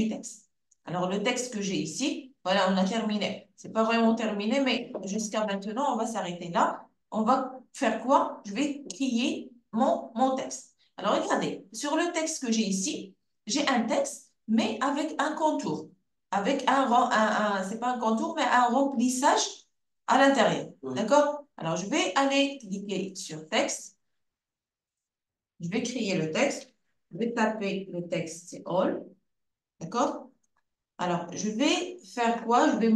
texte. Alors, le texte que j'ai ici, voilà, on a terminé. C'est pas vraiment terminé, mais jusqu'à maintenant, on va s'arrêter là. On va faire quoi? Je vais créer mon texte. Alors, regardez, sur le texte que j'ai ici, j'ai un texte, mais avec un contour. Avec c'est pas un contour, mais un remplissage à l'intérieur. D'accord? Alors, je vais aller cliquer sur texte. Je vais créer le texte. Je vais taper le texte, c'est all. D'accord? Alors, je vais faire quoi? Je vais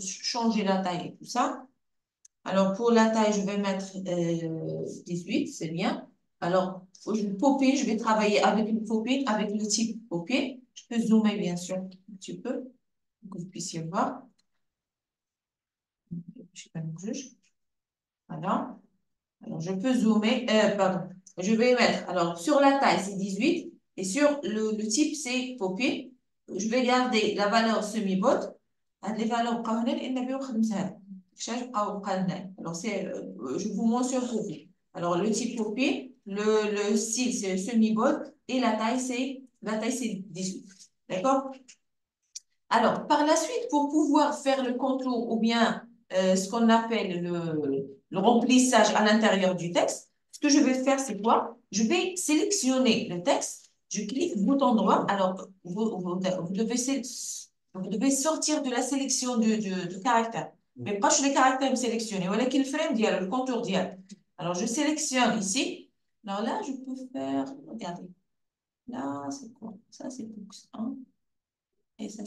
changer la taille et tout ça. Alors, pour la taille, je vais mettre 18, c'est bien. Alors, je vais travailler avec une poupée, avec le type poupée. Je peux zoomer, bien sûr, un petit peu, pour que vous puissiez voir. Je suis pas une juge. Voilà. Alors, je peux zoomer, pardon. Je vais mettre, alors, sur la taille, c'est 18. Et sur le type, c'est poupée. Je vais garder la valeur semi-botte. Les valeurs قانون النبي وخدمتها كيفاش بقاو قالنا. Alors c'est je vous mentionne pour vous. Alors le type poupée, le style c'est semi-botte et la taille c'est 18. D'accord? Alors par la suite pour pouvoir faire le contour ou bien ce qu'on appelle le remplissage à l'intérieur du texte, ce que je vais faire, c'est quoi? Je vais sélectionner le texte. Je clique bouton droit. Alors, vous devez sortir de la sélection du caractère. Mais pas les caractères sélectionnés. Voilà qu'il frame le contour dial. Alors, je sélectionne ici. Alors là, je peux faire, regardez. Là, c'est quoi? Ça, c'est box 1. Et ça,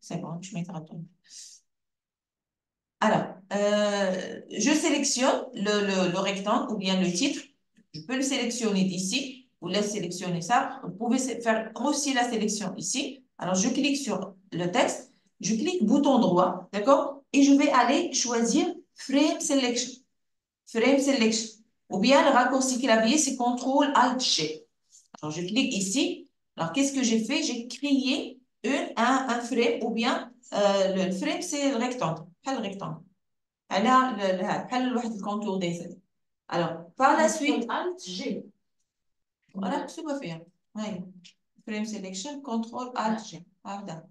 c'est bon, je mettrai tout. Alors, je sélectionne le rectangle ou bien le titre. Je peux le sélectionner d'ici. Vous laissez sélectionner ça. Vous pouvez faire aussi la sélection ici. Alors, je clique sur le texte. Je clique bouton droit, d'accord? Et je vais aller choisir Frame Selection. Frame Selection. Ou bien le raccourci clavier, c'est CTRL-ALT-G. Alors, je clique ici. Alors, qu'est-ce que j'ai fait? J'ai créé un frame ou bien le frame, c'est le rectangle. Pas le rectangle. Le contour des. Alors, par la suite, Alt G. voilà ce qu'on va faire. Frame Selection, CTRL-ALT-G. Voilà.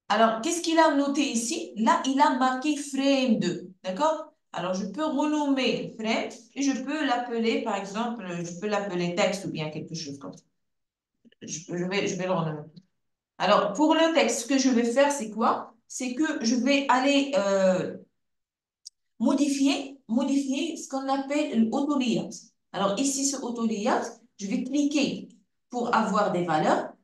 Alors, qu'est-ce qu'il a noté ici? Là, il a marqué frame 2. D'accord? Alors, je peux renommer frame et je peux l'appeler, par exemple, je peux l'appeler texte ou bien quelque chose comme ça. Je vais le renommer. Alors, pour le texte, ce que je vais faire, c'est quoi? C'est que je vais aller modifier ce qu'on appelle l'auto-layout. Alors, ici, ce auto-layout, je vais cliquer pour avoir des valeurs,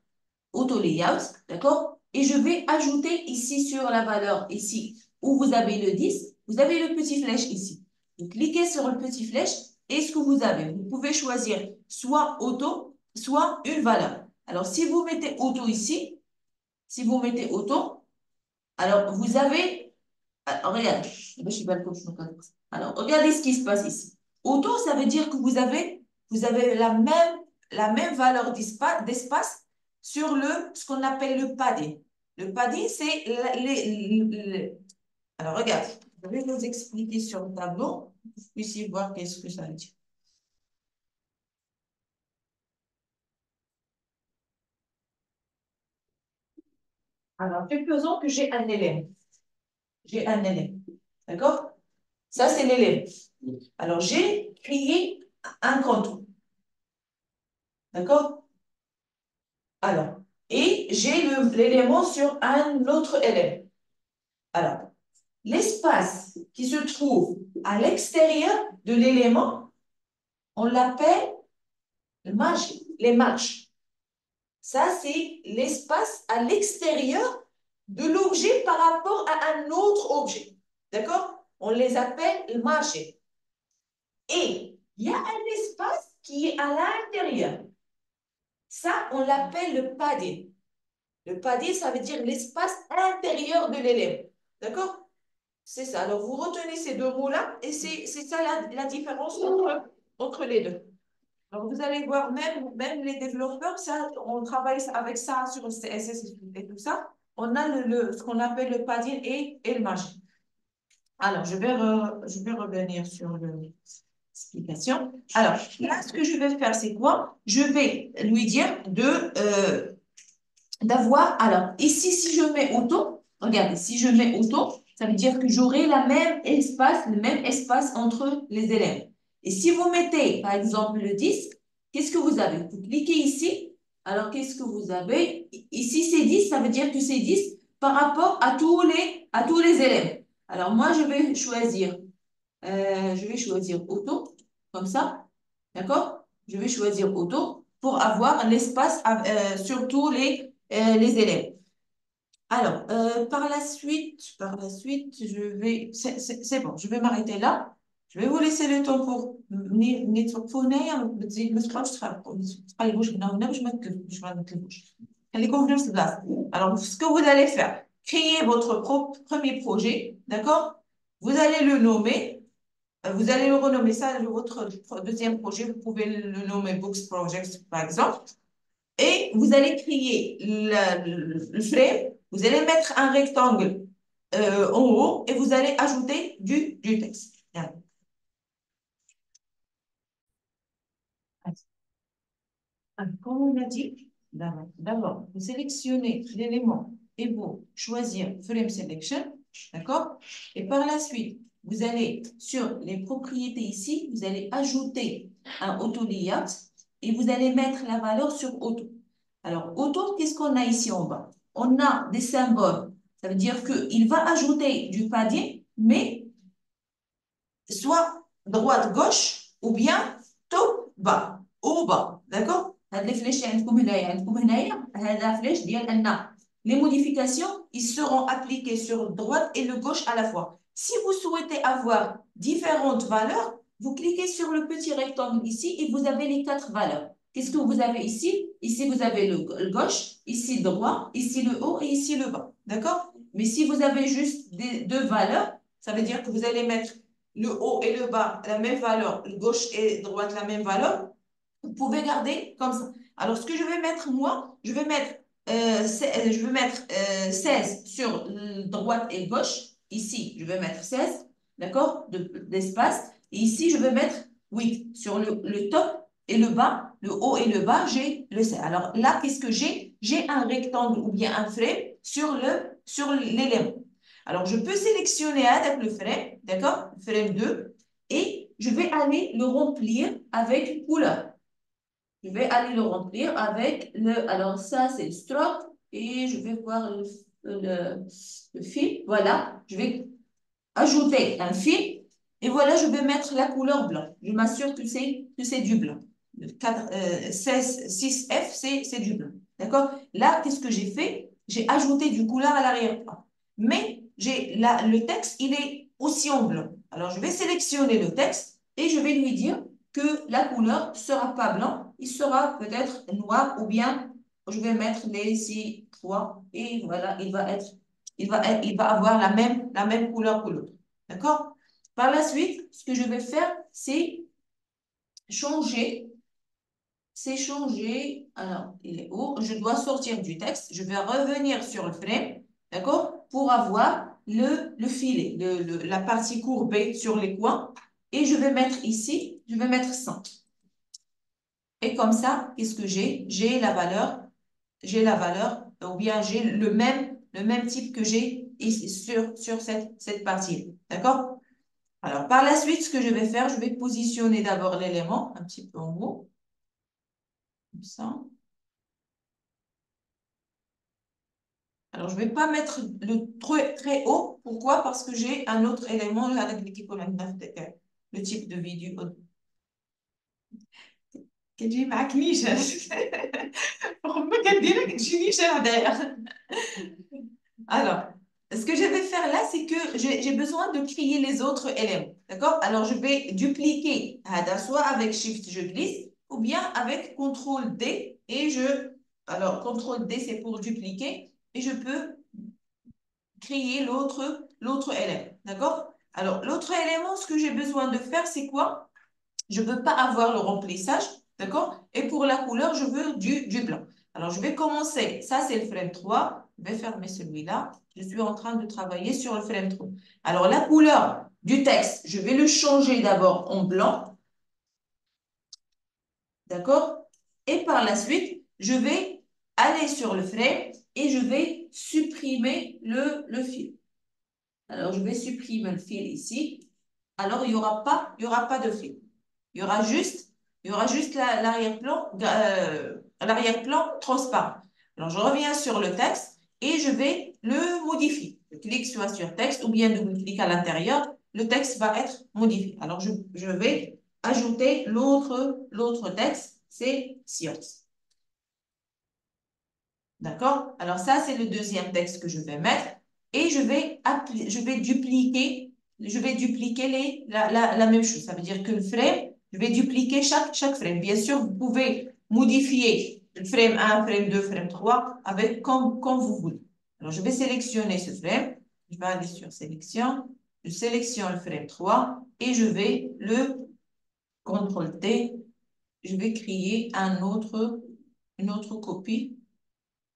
auto-layout, d'accord? Et je vais ajouter ici sur la valeur, ici, où vous avez le 10, vous avez le petit flèche ici. Vous cliquez sur le petit flèche et ce que vous avez, vous pouvez choisir soit auto, soit une valeur. Alors, si vous mettez auto ici, alors vous avez, regarde, alors regardez ce qui se passe ici. Auto, ça veut dire que vous avez la même valeur d'espace sur ce qu'on appelle le padding. Le padding, c'est alors regarde, je vais vous expliquer sur le tableau, pour que vous puissiez voir qu'est-ce que ça veut dire. Alors, supposons que j'ai un élève. J'ai un élève. D'accord? Ça, c'est l'élève. Alors, j'ai créé un contour. D'accord? Alors, et j'ai l'élément sur un autre élément. Alors, l'espace qui se trouve à l'extérieur de l'élément, on l'appelle les marges. Ça, c'est l'espace à l'extérieur de l'objet par rapport à un autre objet. D'accord? On les appelle les marges. Et il y a un espace qui est à l'intérieur. Ça, on l'appelle le padding. Le padding, ça veut dire l'espace intérieur de l'élément. D'accord? C'est ça. Alors, vous retenez ces deux mots-là et c'est ça la différence entre les deux. Alors, vous allez voir, même les développeurs, ça, on travaille avec ça sur le CSS et tout ça. On a ce qu'on appelle le padding et le margin. Alors, je vais revenir sur l'explication. Alors, là, ce que je vais faire, c'est quoi? Je vais lui dire d'avoir, alors, ici, si je mets auto, regardez, si je mets auto, ça veut dire que j'aurai le même espace entre les élèves. Et si vous mettez, par exemple, le 10, qu'est-ce que vous avez? Vous cliquez ici, alors qu'est-ce que vous avez? Ici, c'est 10, ça veut dire que c'est 10 par rapport à tous les élèves. Alors, moi, je vais choisir auto, comme ça, d'accord? Je vais choisir auto pour avoir l'espace sur tous les élèves. Alors, par la suite, c'est bon, je vais m'arrêter là. Je vais vous laisser le temps pour alors, ce que vous allez faire, créer votre premier projet, d'accord? Vous allez le nommer. Vous allez le renommer ça, votre deuxième projet, vous pouvez le nommer Books Project, par exemple. Et vous allez créer le frame, vous allez mettre un rectangle en haut et vous allez ajouter du texte. Bien. Alors, comme on a dit, d'abord, vous sélectionnez l'élément et vous choisir Frame Selection, d'accord? Et par la suite, vous allez, sur les propriétés ici, vous allez ajouter un auto-layout et vous allez mettre la valeur sur auto. Alors, auto, qu'est-ce qu'on a ici en bas? On a des symboles. Ça veut dire qu'il va ajouter du padding, mais soit droite-gauche ou bien top-bas, haut ou bas. D'accord? هاد les flèches عندكم هنايا عندكم هنايا هذا فلاش ديال ان les modifications ils seront appliquées sur droite et le gauche à la fois. Si vous souhaitez avoir différentes valeurs, vous cliquez sur le petit rectangle ici et vous avez les 4 valeurs. Qu'est-ce que vous avez ici? Ici, vous avez le gauche, ici droit, ici le haut et ici le bas. D'accord? Mais si vous avez juste deux valeurs, ça veut dire que vous allez mettre le haut et le bas la même valeur, le gauche et droite la même valeur. Vous pouvez garder comme ça. Alors, ce que je vais mettre, moi, je vais mettre 16 sur droite et gauche. Ici, je vais mettre 16, d'accord, d'espace. Et ici, je vais mettre 8 sur le top et le bas, le haut et le bas, j'ai le 16. Alors là, qu'est-ce que j'ai? J'ai un rectangle ou bien un frame sur l'élément. Alors, je peux sélectionner avec le frame, d'accord, le frame 2, et je vais aller le remplir avec couleur. Je vais aller le remplir avec le... Alors, ça, c'est le stroke. Et je vais voir le fil. Voilà. Je vais ajouter un fil. Et voilà, je vais mettre la couleur blanc. Je m'assure que c'est du blanc. 6F, c'est du blanc. D'accord? Là, qu'est-ce que j'ai fait? J'ai ajouté du couleur à l'arrière-plan. Mais le texte, il est aussi en blanc. Alors, je vais sélectionner le texte et je vais lui dire que la couleur ne sera pas blanc, il sera peut-être noir ou bien je vais mettre les 6, 3 et voilà, il va avoir la même couleur que l'autre. D'accord? Par la suite, ce que je vais faire, c'est changer. Alors, il est où? Je dois sortir du texte. Je vais revenir sur le frame, d'accord? Pour avoir le filet, la partie courbée sur les coins. Et je vais mettre ici, je vais mettre 100. Et comme ça, qu'est-ce que j'ai? J'ai la valeur, ou bien j'ai le même type que j'ai ici sur cette partie. D'accord? Alors, par la suite, ce que je vais faire, je vais positionner d'abord l'élément un petit peu en haut. Comme ça. Alors, je ne vais pas mettre très haut. Pourquoi? Parce que j'ai un autre élément là avec l'équipe le type de vidéo. كتجي معك نيشان ربما كديرها كتجي نيشان هدايا. Alors, ce que je vais faire là, c'est que j'ai besoin de créer les autres éléments. D'accord? Alors, je vais dupliquer soit avec Shift, je glisse, ou bien avec CTRL D. Alors, CTRL D, c'est pour dupliquer. Et je peux créer l'autre élément. D'accord? Alors, l'autre élément, ce que j'ai besoin de faire, c'est quoi? Je ne veux pas avoir le remplissage. D'accord? Et pour la couleur, je veux du blanc. Alors, je vais commencer. Ça, c'est le frame 3. Je vais fermer celui-là. Je suis en train de travailler sur le frame 3. Alors, la couleur du texte, je vais le changer d'abord en blanc. D'accord? Et par la suite, je vais aller sur le frame et je vais supprimer le fil. Alors, je vais supprimer le fil ici. Alors, il n'y aura pas de fil. Il y aura juste l'arrière-plan transparent. Alors, je reviens sur le texte et je vais le modifier. Je clique soit sur texte ou bien double-clic à l'intérieur. Le texte va être modifié. Alors, je vais ajouter l'autre texte, c'est science. D'accord? Alors, ça, c'est le deuxième texte que je vais mettre. Et je vais dupliquer la même chose. Ça veut dire que le frame, je vais dupliquer chaque frame. Bien sûr, vous pouvez modifier le frame 1, frame 2, frame 3 comme vous voulez. Alors, je vais sélectionner ce frame. Je vais aller sur sélection. Je sélectionne le frame 3 et je vais le CTRL-T. Je vais créer une autre copie.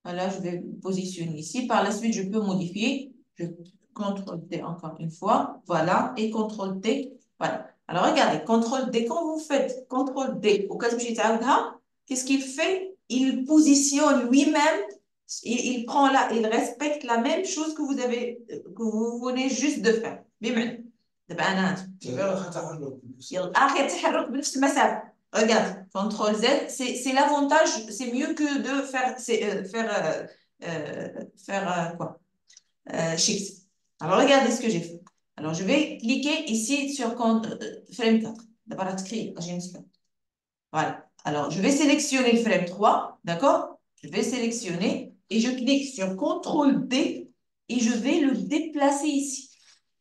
Voilà, je vais positionner ici. Par la suite, je peux modifier. Je CTRL-T encore une fois. Voilà. Et CTRL-T. Voilà. Alors, regardez. CTRL-D. Quand vous faites CTRL-D au cas où j'étais qu'est-ce qu'il fait? Il positionne lui-même. Il respecte la même chose que vous venez juste de faire. دابا أنا آخر تحرك. يلا آخر تحرك بنفس المسافة. Regarde, CTRL Z, c'est l'avantage, c'est mieux que de faire quoi? Shift. Alors, regardez ce que j'ai fait. Alors, je vais cliquer ici sur frame 4. D'abord, écrire, voilà. Alors, je vais sélectionner le frame 3, d'accord? Je vais sélectionner et je clique sur CTRL D et je vais le déplacer ici,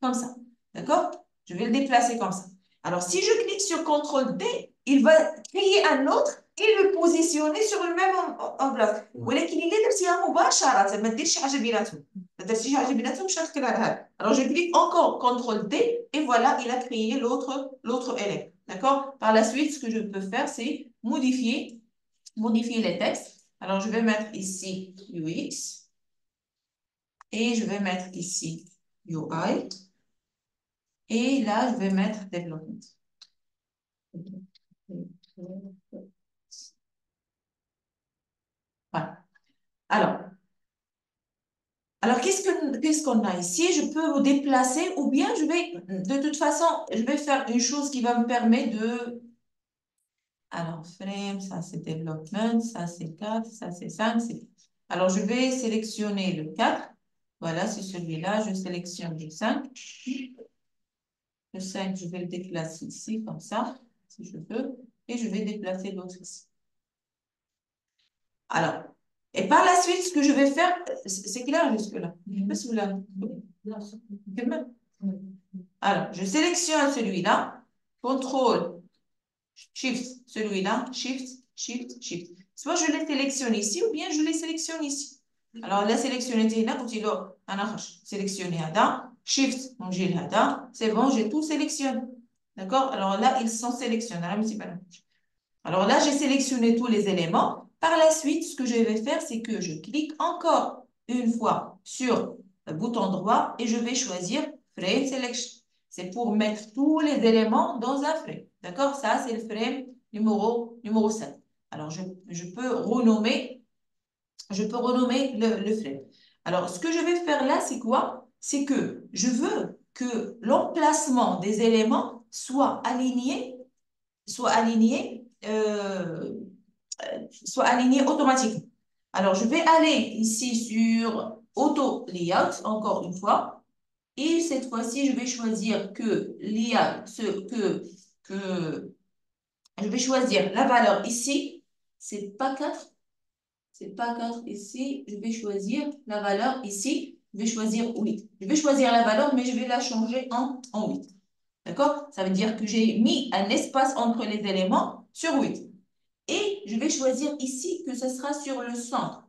comme ça, d'accord? Je vais le déplacer comme ça. Alors, si je clique sur CTRL D, il va créer un autre et le positionner sur le même enveloppe. ولكن إلا درتيها مباشرة ما ديرش حاجة بيناتهم. ما درتيش حاجة بيناتهم مش غتكون على هذا. Alors, je clique encore CTRL D et voilà, il a créé l'autre élément. D'accord? Par la suite, ce que je peux faire, c'est modifier les textes. Alors, je vais mettre ici UX et je vais mettre ici UI. Et là, je vais mettre Development. Voilà. Alors qu'est-ce qu'on a ici? Je peux me déplacer ou bien de toute façon, je vais faire une chose qui va me permettre de... Alors, frame, ça c'est Development, ça c'est 4, ça c'est 5. Alors, je vais sélectionner le 4. Voilà, c'est celui-là. Je sélectionne le 5. Le 5, je vais le déplacer ici, comme ça, si je veux. Et je vais déplacer l'autre ici. Alors, et par la suite, ce que je vais faire, c'est clair jusque-là. Je sais pas si vous l'avez. Alors, je sélectionne celui-là. CTRL, SHIFT, celui-là. SHIFT, SHIFT, SHIFT. Soit je les sélectionne ici ou bien je les sélectionne ici. Alors, la sélection était là, quand il a sélectionné Ada, Shift, donc j'ai Ada, c'est bon, j'ai tout sélectionné. D'accord? Alors là, ils sont sélectionnés. Alors là, j'ai sélectionné tous les éléments. Par la suite, ce que je vais faire, c'est que je clique encore une fois sur le bouton droit et je vais choisir Frame Selection. C'est pour mettre tous les éléments dans un frame. D'accord? Ça, c'est le frame numéro 7. Alors, je peux renommer le frame. Alors, ce que je vais faire là, c'est quoi? C'est que je veux que l'emplacement des éléments soit aligné automatiquement. Alors, je vais aller ici sur Auto Layout, encore une fois. Et cette fois-ci, je vais choisir que je vais choisir la valeur ici. C'est pas 4. C'est pas 4 ici. Je vais choisir la valeur ici. Je vais choisir 8. Je vais choisir la valeur, mais je vais la changer en 8. D'accord? Ça veut dire que j'ai mis un espace entre les éléments sur 8. Et je vais choisir ici que ce sera sur le centre.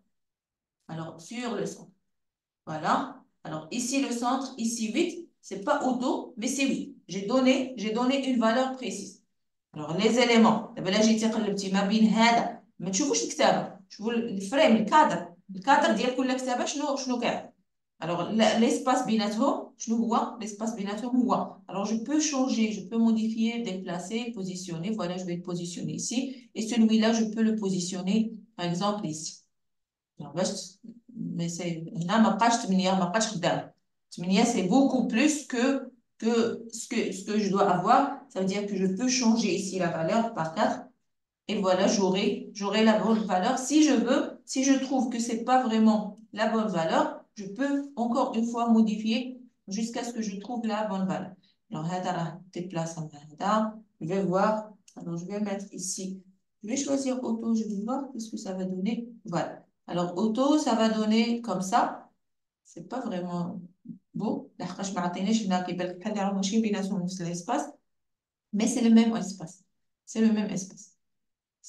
Alors, sur le centre. Voilà. Alors, ici le centre, ici 8. C'est pas auto, mais c'est 8. J'ai donné une valeur précise. Alors, les éléments. Là, j'ai tiré le petit mabine هذا. ما تشوفوش الكتابة. شوفوا الفريم الكادر ديال كل كتابة شنو كاين. Alors, l'espace بيناتهم شنو هو؟ L'espace بيناتهم هو. Alors, je peux changer, je peux modifier, déplacer, positionner. Voilà, je vais le positionner ici. Et celui-là, je peux le positionner, par exemple, ici. Alors, mais c'est هنا ما بقاش 8 ما بقاش خدامة. 8 c'est beaucoup plus que ce que je dois avoir. Ça veut dire que je peux changer ici la valeur par 4. Et voilà, j'aurai la bonne valeur. Si je veux, si je trouve que ce n'est pas vraiment la bonne valeur, je peux encore une fois modifier jusqu'à ce que je trouve la bonne valeur. Alors, je vais voir. Alors, je vais mettre ici. Je vais choisir auto. Je vais voir ce que ça va donner. Voilà. Alors, auto, ça va donner comme ça. C'est pas vraiment beau. Mais c'est le même espace. C'est le même espace.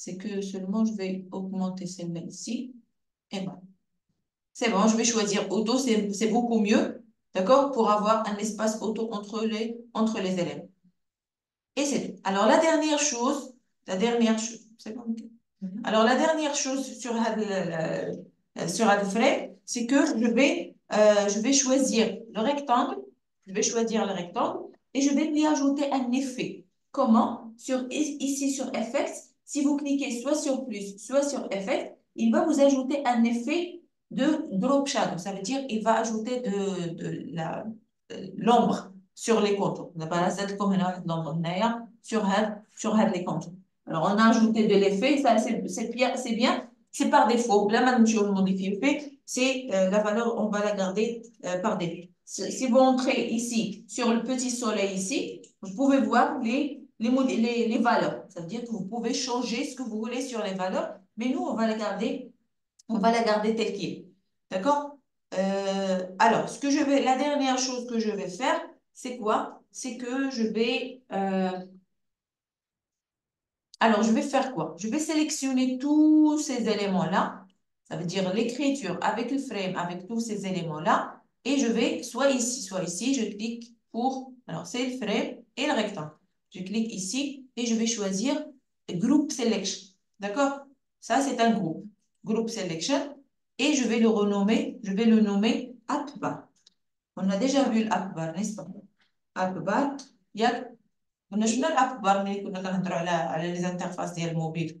C'est que seulement je vais augmenter celle-là ici. Et voilà. C'est bon, je vais choisir auto, c'est beaucoup mieux, d'accord, pour avoir un espace auto entre les éléments. Et c'est tout. Alors, la dernière chose, c'est bon, okay. Alors, la dernière chose sur Adframe, c'est que je vais choisir le rectangle, et je vais lui ajouter un effet. Comment? Ici sur Effects, si vous cliquez soit sur plus, soit sur Effect, il va vous ajouter un effet de drop shadow. Ça veut dire qu'il va ajouter de l'ombre sur les contours. D'abord, là, c'est comme sur les contours. Alors, on a ajouté de l'effet, ça, c'est bien, c'est par défaut. Là, maintenant, je modifie l'effet, c'est la valeur, on va la garder par défaut. Si vous entrez ici, sur le petit soleil ici, vous pouvez voir les valeurs. Ça veut dire que vous pouvez changer ce que vous voulez sur les valeurs, mais nous, on va la garder telle qu'il est. D'accord? Alors, la dernière chose que je vais faire, c'est quoi? C'est que alors, je vais faire quoi? Je vais sélectionner tous ces éléments-là. Ça veut dire l'écriture avec le frame, avec tous ces éléments-là. Et je vais, soit ici, je clique pour, alors c'est le frame et le rectangle. Je clique ici et je vais choisir Group Selection. D'accord? Ça, c'est un groupe. Group Selection. Et je vais le nommer Akbar. On a déjà vu l'Akbar, n'est-ce pas? Akbar. Il y a on a شفنا الأكبر ملي كنا كنهضروا على les interfaces ديال الموبيل.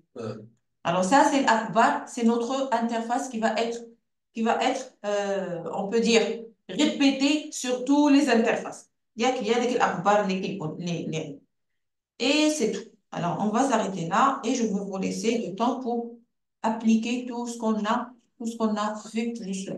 Alors ça, c'est l'Akbar, c'est notre interface qui va être on peut dire, répétée sur toutes les interfaces. Il y a des Akbar, et c'est tout. Alors, on va s'arrêter là et je vais vous laisser le temps pour appliquer tout ce qu'on a vu jusque-là.